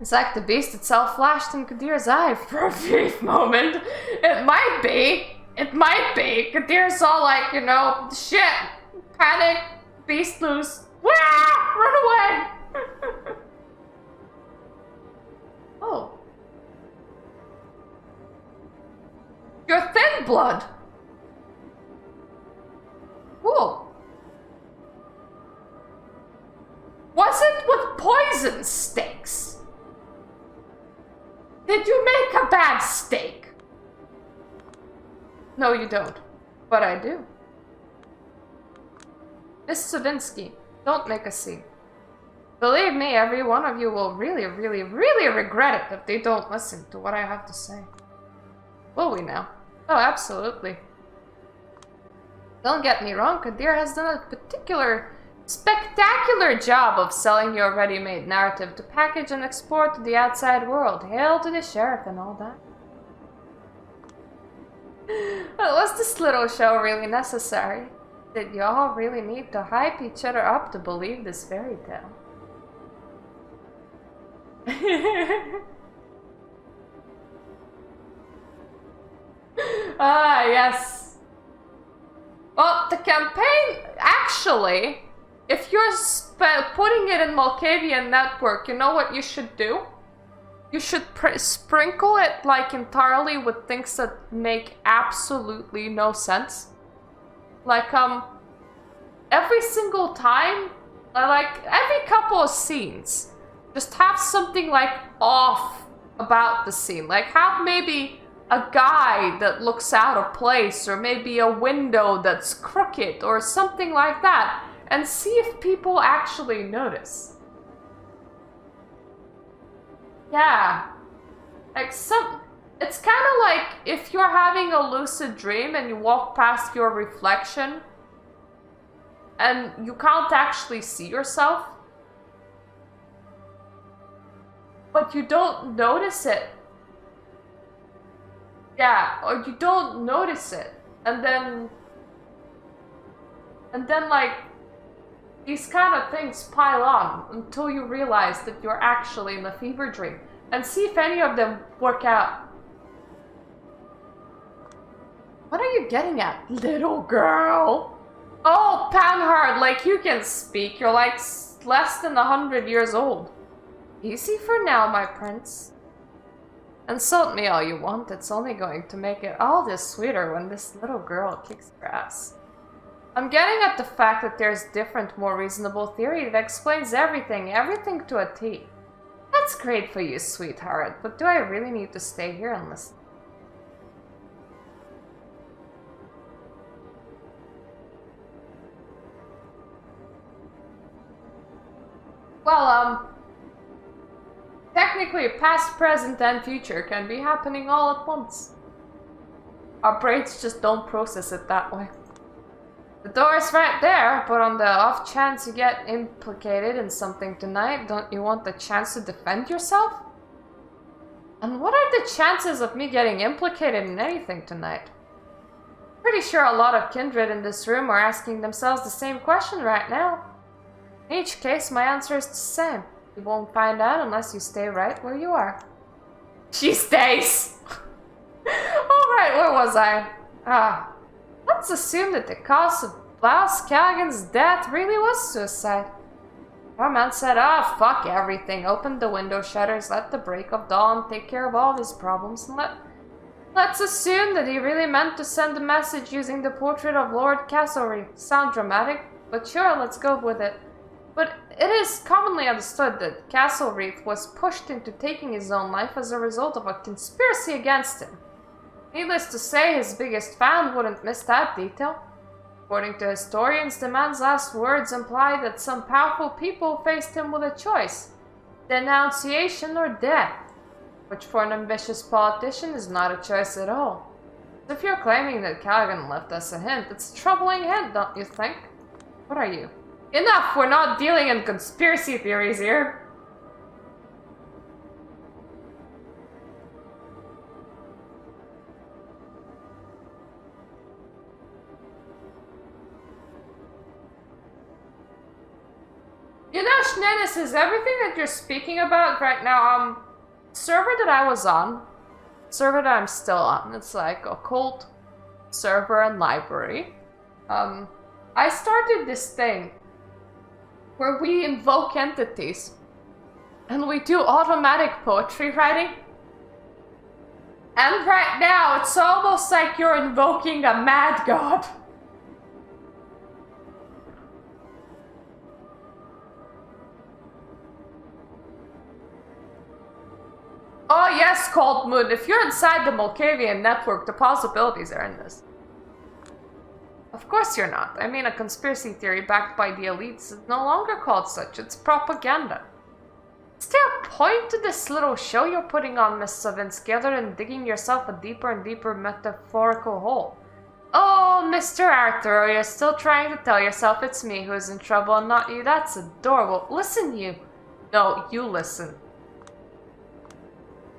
It's like the beast itself flashed in Kadir's eye for a brief moment. It might be. It might be. Kadir's all like, you know, shit. Panic. Beast loose. Wah! Run away! Oh. You're thin blood. Cool. Was it with poison steaks? Did you make a bad steak? No, you don't. But I do. Miss Savinsky, don't make a scene. Believe me, every one of you will really, really, really regret it if they don't listen to what I have to say. Will we now? Oh, absolutely. Don't get me wrong, Kadir has done a particular Spectacular job of selling your ready-made narrative to package and export to the outside world. Hail to the sheriff and all that. Was this little show really necessary? Did y'all really need to hype each other up to believe this fairy tale? Ah, yes. Well, the campaign, actually, if you're putting it in Malkavian Network, you know what you should do? You should sprinkle it like entirely with things that make absolutely no sense. Like, every single time, like every couple of scenes, just have something like off about the scene. Like have maybe a guy that looks out of place, or maybe a window that's crooked, or something like that, and see if people actually notice. Yeah. Like it's kind of like if you're having a lucid dream and you walk past your reflection and you can't actually see yourself, but you don't notice it. Yeah, or you don't notice it. And then like these kind of things pile on until you realize that you're actually in a fever dream. And see if any of them work out. What are you getting at, little girl? Oh, Panhard, like you can speak. You're like less than 100 years old. Easy for now, my prince. Insult me all you want. It's only going to make it all this sweeter when this little girl kicks your ass. I'm getting at the fact that there's different, more reasonable theory that explains everything to a T. That's great for you, sweetheart, but do I really need to stay here and listen? Well, technically past, present, and future can be happening all at once. Our brains just don't process it that way. The door's right there, but on the off chance you get implicated in something tonight, don't you want the chance to defend yourself? And what are the chances of me getting implicated in anything tonight? Pretty sure a lot of kindred in this room are asking themselves the same question right now. In each case, my answer is the same. You won't find out unless you stay right where you are. She stays! Alright, where was I? Let's assume that the cause of Blaus Callaghan's death really was suicide. Our man said, fuck everything. Open the window shutters, let the break of dawn take care of all his problems, and let's assume that he really meant to send a message using the portrait of Lord Castlereagh. Sound dramatic? But sure, let's go with it. But it is commonly understood that Castlereagh was pushed into taking his own life as a result of a conspiracy against him. Needless to say, his biggest fan wouldn't miss that detail. According to historians, the man's last words imply that some powerful people faced him with a choice: denunciation or death, which for an ambitious politician is not a choice at all. If you're claiming that Callaghan left us a hint, it's a troubling hint, don't you think? What are you? Enough! We're not dealing in conspiracy theories here! You know, Schnenis, is everything that you're speaking about right now, server that I was on, server that I'm still on, it's like occult server and library. I started this thing where we invoke entities and we do automatic poetry writing. And right now, it's almost like you're invoking a mad god. Oh yes, Cold Moon, if you're inside the Malkavian network, the possibilities are endless. Of course you're not. I mean, a conspiracy theory backed by the elites is no longer called such, it's propaganda. Is there a point to this little show you're putting on, Miss Savinsky, other than digging yourself a deeper and deeper metaphorical hole? Oh, Mr. Arthur, you're still trying to tell yourself it's me who's in trouble and not you. That's adorable. Listen, you. No, you listen.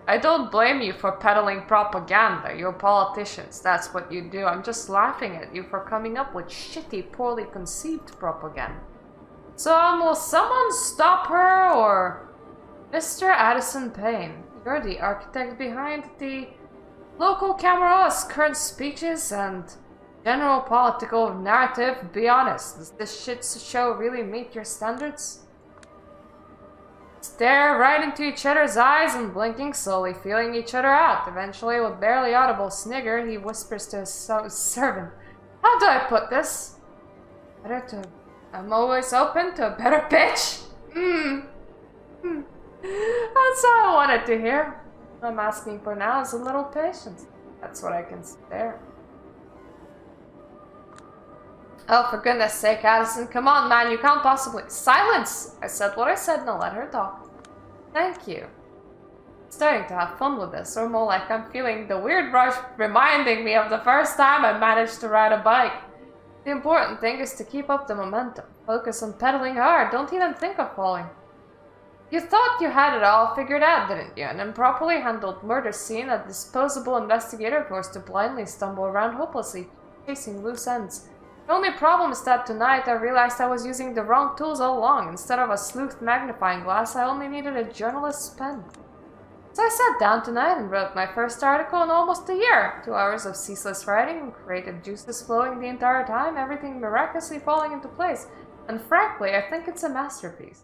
I don't blame you for peddling propaganda. You're politicians. That's what you do. I'm just laughing at you for coming up with shitty, poorly conceived propaganda. So, will someone stop her, or... Mr. Addison Payne, you're the architect behind the local Camarola's current speeches and general political narrative. Be honest, does this shit show really meet your standards? Stare right into each other's eyes and blinking slowly, feeling each other out. Eventually, with barely audible snigger, he whispers to his servant, "How do I put this? I'm always open to a better pitch." That's all I wanted to hear. I'm asking for now is a little patience. That's what I can spare. Oh, for goodness sake, Addison, come on, man, you can't possibly— Silence! I said what I said, now let her talk. Thank you. I'm starting to have fun with this, or more like I'm feeling the weird rush reminding me of the first time I managed to ride a bike. The important thing is to keep up the momentum. Focus on pedaling hard, don't even think of falling. You thought you had it all figured out, didn't you? An improperly handled murder scene, a disposable investigator forced to blindly stumble around hopelessly, chasing loose ends. The only problem is that tonight I realized I was using the wrong tools all along. Instead of a sleuth magnifying glass, I only needed a journalist's pen. So I sat down tonight and wrote my first article in almost a year. 2 hours of ceaseless writing and creative juices flowing the entire time, everything miraculously falling into place. And frankly, I think it's a masterpiece.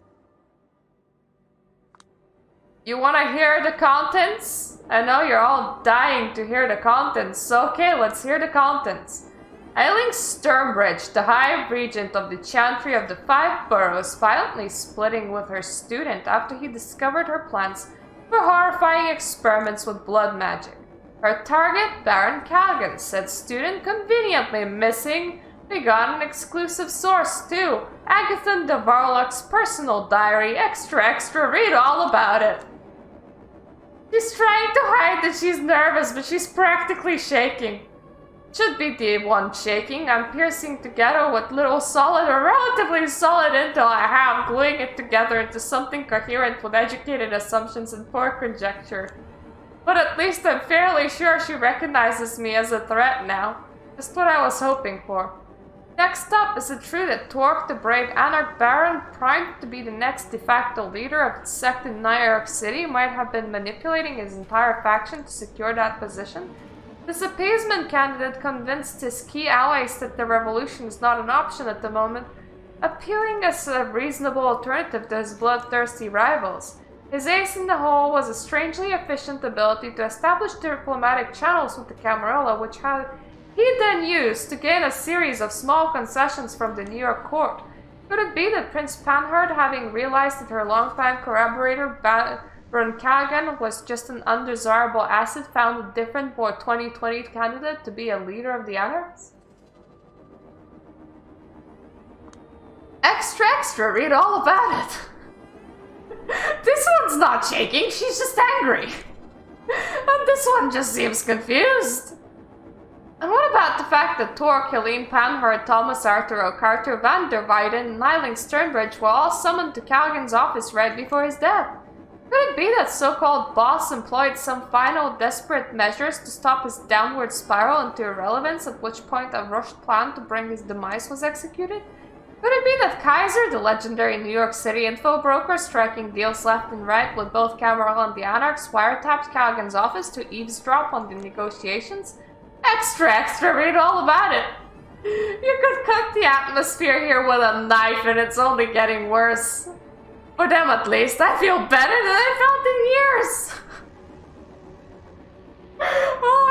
You want to hear the contents? I know you're all dying to hear the contents, so okay, let's hear the contents. Ailing Sternbridge, the High Regent of the Chantry of the Five Boroughs, violently splitting with her student after he discovered her plans for horrifying experiments with blood magic. Her target, Baron Calgan, said student conveniently missing. We got an exclusive source too. Agathon de Varlock's personal diary. Extra, read all about it. She's trying to hide that she's nervous, but she's practically shaking. Should be the one shaking. I'm piecing together what little solid or relatively solid intel I have, gluing it together into something coherent with educated assumptions and poor conjecture. But at least I'm fairly sure she recognizes me as a threat now. Just what I was hoping for. Next up, is it true that Torque, the brave Anarch Baron, primed to be the next de facto leader of its sect in New York City, might have been manipulating his entire faction to secure that position? This appeasement candidate convinced his key allies that the revolution is not an option at the moment, appealing as a reasonable alternative to his bloodthirsty rivals. His ace in the hole was a strangely efficient ability to establish diplomatic channels with the Camarilla, which he then used to gain a series of small concessions from the New York court. Could it be that Prince Panhard, having realized that her longtime collaborator Baron Calgan was just an undesirable asset, found a different, more 2020 candidate to be a leader of the Anarchs? Extra, read all about it. This one's not shaking, she's just angry. And this one just seems confused. And what about the fact that Torque, Helene Panhard, Thomas Arthur O'Carter, Van der Weyden, and Nyling Sternbridge were all summoned to Calgan's office right before his death? Could it be that so-called boss employed some final desperate measures to stop his downward spiral into irrelevance, at which point a rushed plan to bring his demise was executed? Could it be that Kaiser, the legendary New York City info broker striking deals left and right with both Camarilla and the Anarchs, wiretapped Calgan's office to eavesdrop on the negotiations? Extra, read all about it. You could cut the atmosphere here with a knife and it's only getting worse. For them at least, I feel better than I felt in years. Oh,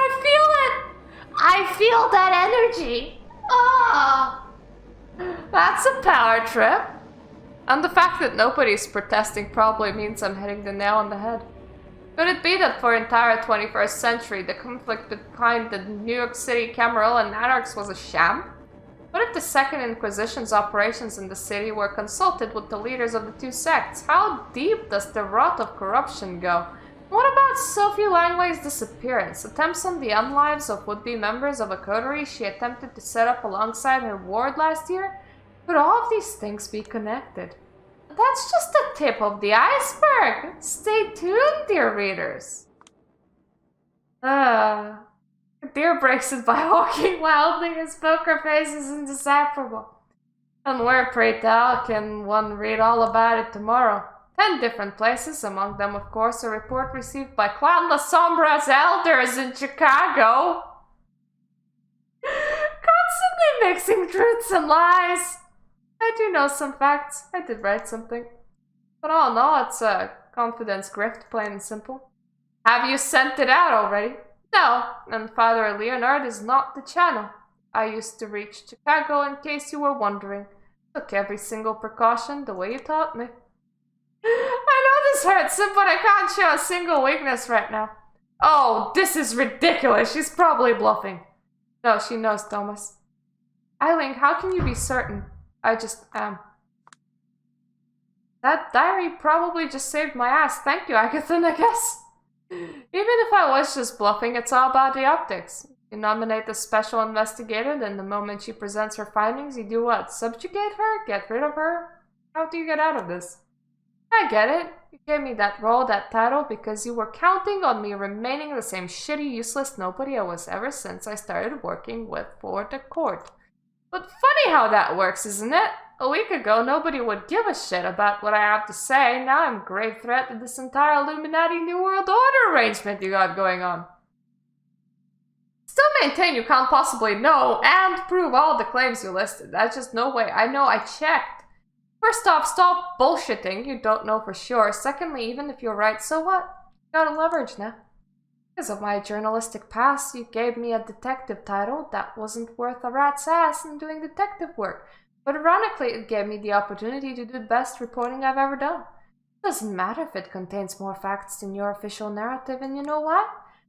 I feel that energy. Oh, that's a power trip. And the fact that nobody's protesting probably means I'm hitting the nail on the head. Could it be that for the entire 21st century, the conflict between the New York City Camarilla and Anarchs was a sham? What if the Second Inquisition's operations in the city were consulted with the leaders of the two sects? How deep does the rot of corruption go? What about Sophie Langley's disappearance? Attempts on the unlives of would-be members of a coterie she attempted to set up alongside her ward last year? Could all of these things be connected? That's just the tip of the iceberg! Stay tuned, dear readers! Deer breaks it by walking wildly. His poker face is indecipherable. And where, pray tell, can one read all about it tomorrow? 10 different places, among them, of course, a report received by Clan La Sombra's elders in Chicago. Constantly mixing truths and lies. I do know some facts. I did write something. But all in all, it's a confidence grift, plain and simple. Have you sent it out already? No, and Father Leonard is not the channel. I used to reach Chicago in case you were wondering. Took every single precaution the way you taught me. I know this hurts him, but I can't show a single weakness right now. Oh, this is ridiculous. She's probably bluffing. No, she knows, Thomas. Eileen, how can you be certain? I just am. That diary probably just saved my ass. Thank you, Agatha, I guess. Even if I was just bluffing, it's all about the optics. You nominate the special investigator, then the moment she presents her findings, you do what? Subjugate her? Get rid of her? How do you get out of this? I get it. You gave me that role, that title, because you were counting on me remaining the same shitty, useless nobody I was ever since I started working for the court. But funny how that works, isn't it? A week ago, nobody would give a shit about what I have to say. Now I'm a grave threat to this entire Illuminati New World Order arrangement you got going on. Still maintain you can't possibly know and prove all the claims you listed. That's just no way. I know, I checked. First off, stop bullshitting. You don't know for sure. Secondly, even if you're right, so what? You got a leverage now. Because of my journalistic past, you gave me a detective title that wasn't worth a rat's ass in doing detective work. But ironically, it gave me the opportunity to do the best reporting I've ever done. It doesn't matter if it contains more facts than your official narrative, and you know why?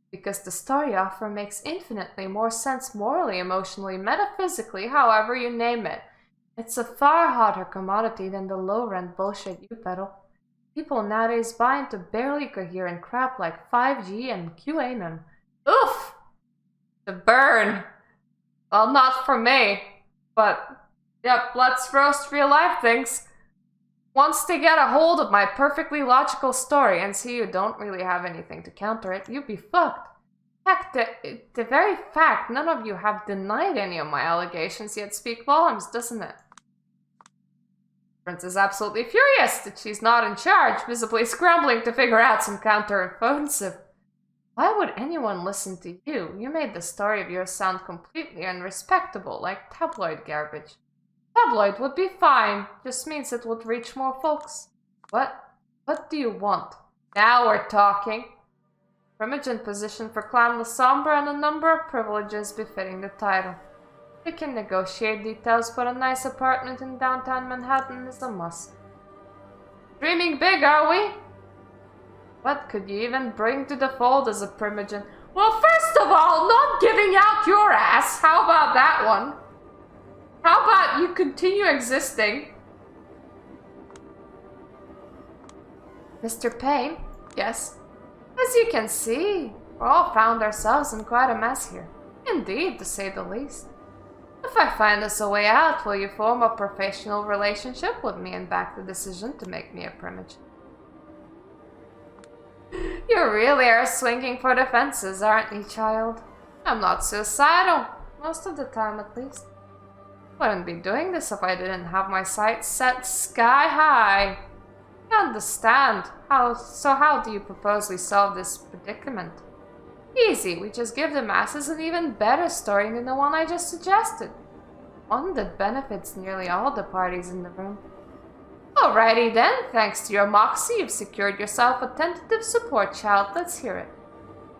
Because the story I offer makes infinitely more sense morally, emotionally, metaphysically, however you name it. It's a far hotter commodity than the low-rent bullshit you peddle. People nowadays buy into barely coherent crap like 5G and QAnon. Oof! The burn! Well, not for me, but... Yep, let's roast real-life things. Once they get a hold of my perfectly logical story and see you don't really have anything to counter it, you'd be fucked. Heck, the very fact none of you have denied any of my allegations yet speak volumes, doesn't it? Prince is absolutely furious that she's not in charge, visibly scrambling to figure out some counter-offensive. Why would anyone listen to you? You made the story of yours sound completely unrespectable, like tabloid garbage. Tabloid would be fine, just means it would reach more folks. What do you want? Now we're talking. Primogen position for Clan La Sombra and a number of privileges befitting the title. We can negotiate details, but a nice apartment in downtown Manhattan is a must. Dreaming big, are we? What could you even bring to the fold as a Primogen? Well, first of all, not giving out your ass. How about that one? How about you continue existing? Mr. Payne? Yes? As you can see, we all found ourselves in quite a mess here. Indeed, to say the least. If I find us a way out, will you form a professional relationship with me and back the decision to make me a Primogen? You really are swinging for the fences, aren't you, child? I'm not suicidal, most of the time at least. Wouldn't be doing this if I didn't have my sights set sky high. You understand. How do you propose we solve this predicament? Easy, we just give the masses an even better story than the one I just suggested. One that benefits nearly all the parties in the room. Alrighty then, thanks to your moxie, you've secured yourself a tentative support, child. Let's hear it.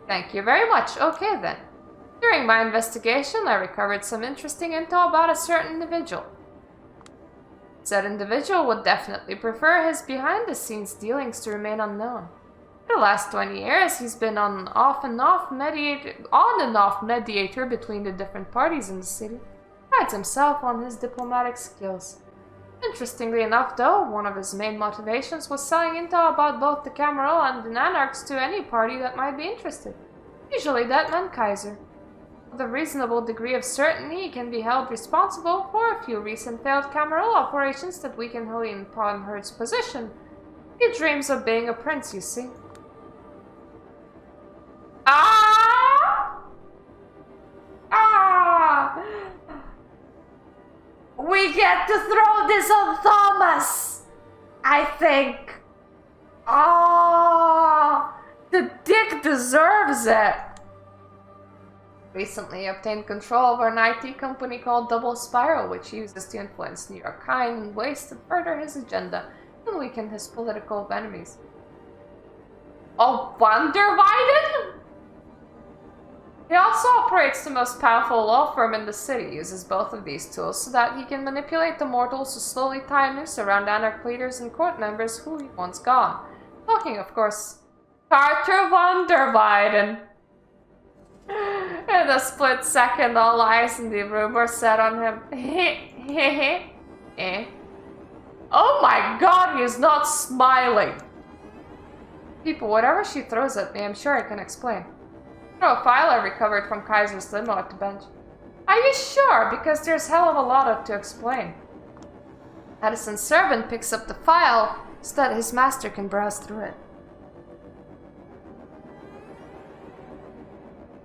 Thank you very much. Okay then. During my investigation, I recovered some interesting intel about a certain individual. Said individual would definitely prefer his behind-the-scenes dealings to remain unknown. For the last 20 years, he's been on and off mediator between the different parties in the city. Prides himself on his diplomatic skills. Interestingly enough, though, one of his main motivations was selling intel about both the Camarilla and the Nanarchs to any party that might be interested. Usually that meant Kaiser. With a reasonable degree of certainty, he can be held responsible for a few recent failed Camarilla operations that weakened Helene Ponherd's position. He dreams of being a prince, you see. We get to throw this on Thomas, I think. The dick deserves it. Recently obtained control over an IT company called Double Spiral, which he uses to influence New York kind in ways to further his agenda and weaken his political enemies. Oh, Wonder Widen? He also operates the most powerful law firm in the city, uses both of these tools so that he can manipulate the mortals to slowly tie a noose around anarch leaders and court members who he wants gone. Talking, of course, Carter Wonder Widen. In a split second, all eyes in the room were set on him. Oh my god, he's not smiling! People, whatever she throws at me, I'm sure I can explain. Throw a file I recovered from Kaiser's limo at the bench. Are you sure? Because there's hell of a lot to explain. Addison's servant picks up the file so that his master can browse through it.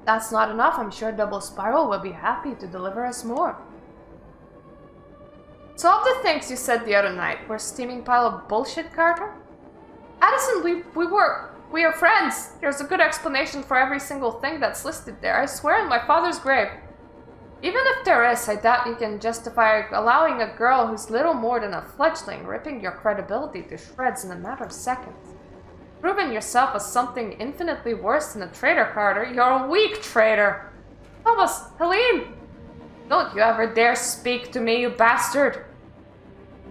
That's not enough. I'm sure Double Spiral will be happy to deliver us more. So of the things you said the other night were steaming pile of bullshit, Carter? Addison, we are friends. There's a good explanation for every single thing that's listed there. I swear on my father's grave. Even if there is, I doubt you can justify allowing a girl who's little more than a fledgling ripping your credibility to shreds in a matter of seconds. Proving yourself as something infinitely worse than a traitor, Carter. You're a weak traitor. Thomas, Helene! Don't you ever dare speak to me, you bastard!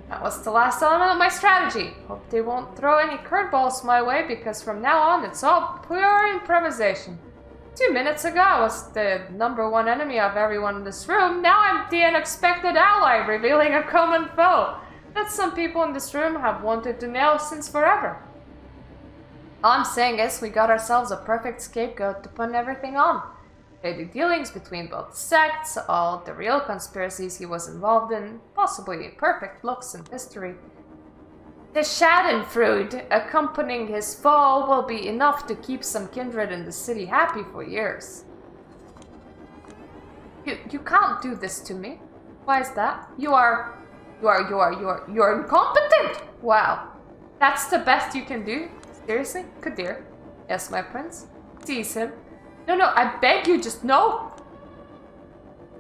That was the last element of my strategy. Hope they won't throw any curveballs my way, because from now on it's all pure improvisation. 2 minutes ago I was the #1 enemy of everyone in this room. Now I'm the unexpected ally, revealing a common foe that some people in this room have wanted to nail since forever. All I'm saying is we got ourselves a perfect scapegoat to put everything on. Shady dealings between both sects, all the real conspiracies he was involved in, possibly perfect looks in history. The schadenfreude accompanying his fall will be enough to keep some kindred in the city happy for years. You can't do this to me. Why is that? You're incompetent! Wow. That's the best you can do? Seriously? Kadir? Yes, my prince? Seize him. No, I beg you, just no!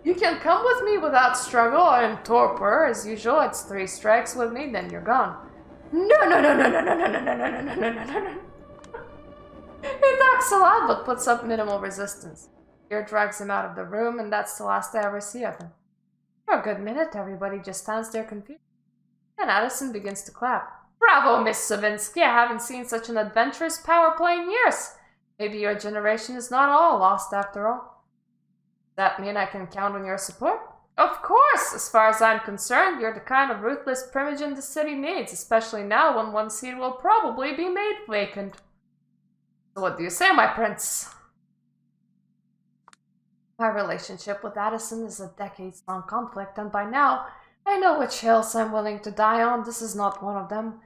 You can come with me without struggle or in torpor. As usual, it's 3 strikes with me, then you're gone. No. He talks a lot, but puts up minimal resistance. Fear drags him out of the room, and that's the last I ever see of him. For a good minute, everybody just stands there confused. And Addison begins to clap. Bravo, Miss Savinsky! I haven't seen such an adventurous power play in years. Maybe your generation is not all lost after all. Does that mean I can count on your support? Of course! As far as I'm concerned, you're the kind of ruthless primogen the city needs, especially now when one seat will probably be made vacant. So what do you say, my prince? My relationship with Addison is a decades-long conflict, and by now, I know which hills I'm willing to die on. This is not one of them.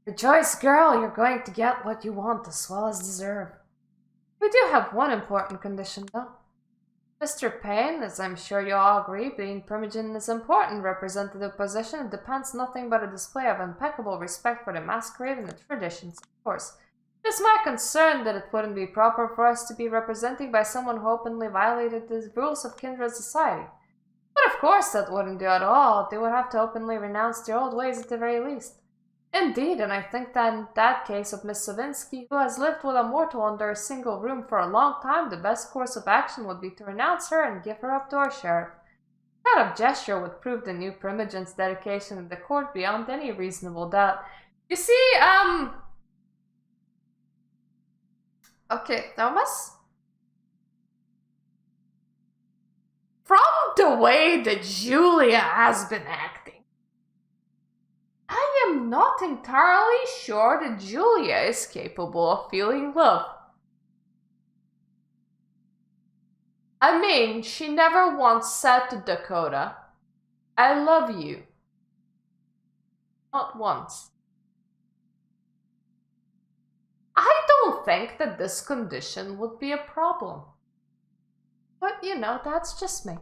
Rejoice, girl, you're going to get what you want as well as deserve. We do have one important condition, though. Mr. Payne, as I'm sure you all agree, being Primogen is important representative position, it depends nothing but a display of impeccable respect for the Masquerade and the traditions, of course. It is my concern that it wouldn't be proper for us to be represented by someone who openly violated the rules of kindred society. But of course that wouldn't do at all. They would have to openly renounce their old ways at the very least. Indeed, and I think that in that case of Miss Savinsky, who has lived with a mortal under a single room for a long time, the best course of action would be to renounce her and give her up to our sheriff. That kind of gesture would prove the new Primogen's dedication in the court beyond any reasonable doubt. You see, okay, Thomas? From the way that Julia has been acting, am not entirely sure that Julia is capable of feeling love. I mean, she never once said to Dakota, "I love you." Not once. I don't think that this condition would be a problem. But, you know, that's just me.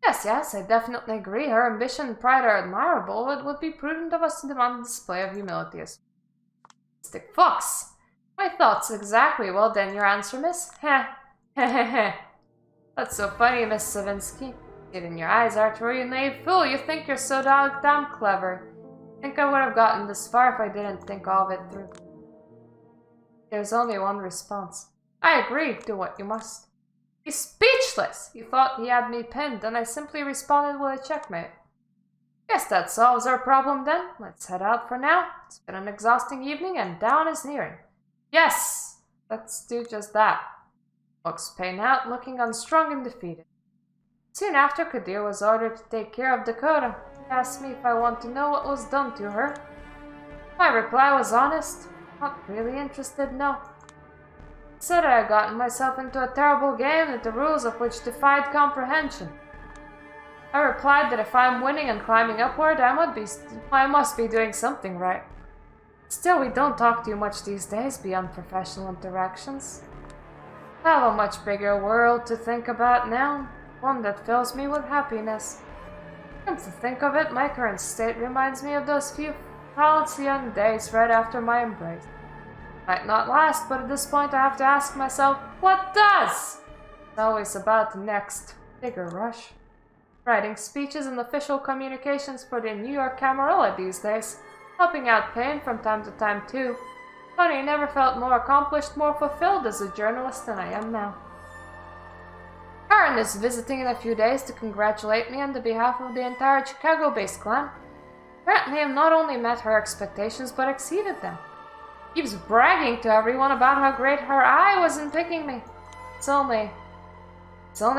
Yes, I definitely agree. Her ambition and pride are admirable. It would be prudent of us to demand a display of humility as Stick Fox. My thoughts exactly. Well then, your answer, miss? Heh. Hehehe. That's so funny, Miss Savinsky. Get in your eyes, Arthur, you naive fool. You think you're so damn clever. I think I would have gotten this far if I didn't think all of it through. There's only one response. I agree. Do what you must. He's speechless! He thought he had me pinned, and I simply responded with a checkmate. Guess that solves our problem then. Let's head out for now. It's been an exhausting evening, and dawn is nearing. Yes! Let's do just that. Looks paying out, looking unstrung and defeated. Soon after, Kadir was ordered to take care of Dakota. He asked me if I want to know what was done to her. My reply was honest. Not really interested, no. I said I had gotten myself into a terrible game with the rules of which defied comprehension. I replied that if I'm winning and climbing upward, I must be doing something right. Still, we don't talk too much these days beyond professional interactions. I have a much bigger world to think about now, one that fills me with happiness. Come to think of it, my current state reminds me of those few halcyon days right after my embrace. Might not last, but at this point I have to ask myself, what does? It's always about the next, bigger rush. Writing speeches and official communications for the New York Camarilla these days, helping out Payne from time to time too. Funny, I never felt more accomplished, more fulfilled as a journalist than I am now. Karen is visiting in a few days to congratulate me on the behalf of the entire Chicago-based clan. Apparently I've not only met her expectations, but exceeded them. Keeps bragging to everyone about how great her eye was in picking me. It's only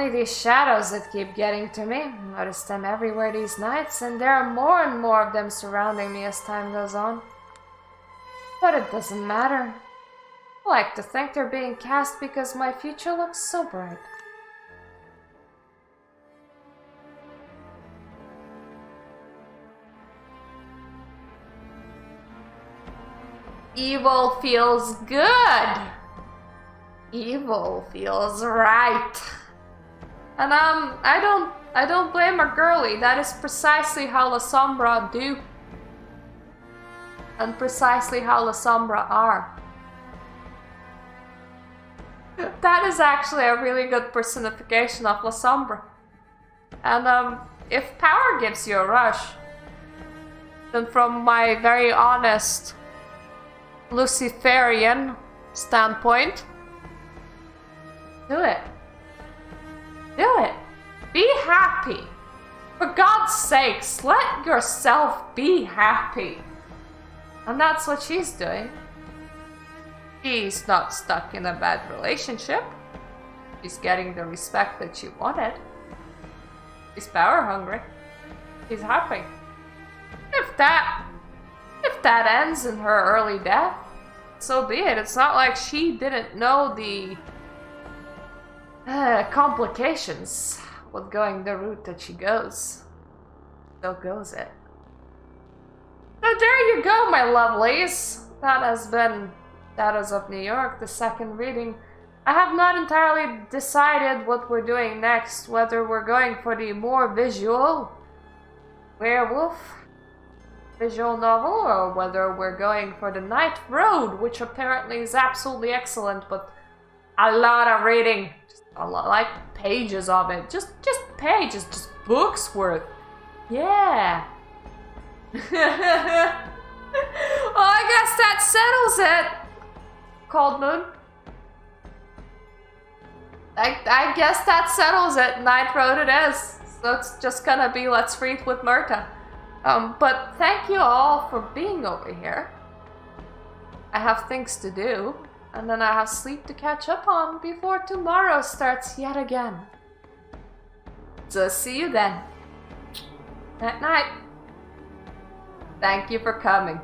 these shadows that keep getting to me. I notice them everywhere these nights, and there are more and more of them surrounding me as time goes on. But it doesn't matter. I like to think they're being cast because my future looks so bright. Evil feels good. Evil feels right. And I don't blame her girlie. That is precisely how La Sombra do. And precisely how La Sombra are. That is actually a really good personification of La Sombra. And if power gives you a rush, then from my very honest Luciferian standpoint, do it. Do it. Be happy. For God's sakes, let yourself be happy. And that's what she's doing. She's not stuck in a bad relationship. She's getting the respect that she wanted. She's power hungry. She's happy. If that ends in her early death, so be it. It's not like she didn't know the complications with going the route that she goes. So goes it. So there you go, my lovelies. That is of New York, the second reading. I have not entirely decided what we're doing next, whether we're going for the more visual werewolf visual novel, or whether we're going for the Night Road, which apparently is absolutely excellent, but a lot of reading. Just a lot, like pages of it. Just pages, just books worth. Yeah. Well, I guess that settles it. Cold Moon. I guess that settles it. Night Road it is. So it's just gonna be Let's Read with Myrta. But thank you all for being over here. I have things to do, and then I have sleep to catch up on before tomorrow starts yet again. So see you then. Night night. Thank you for coming.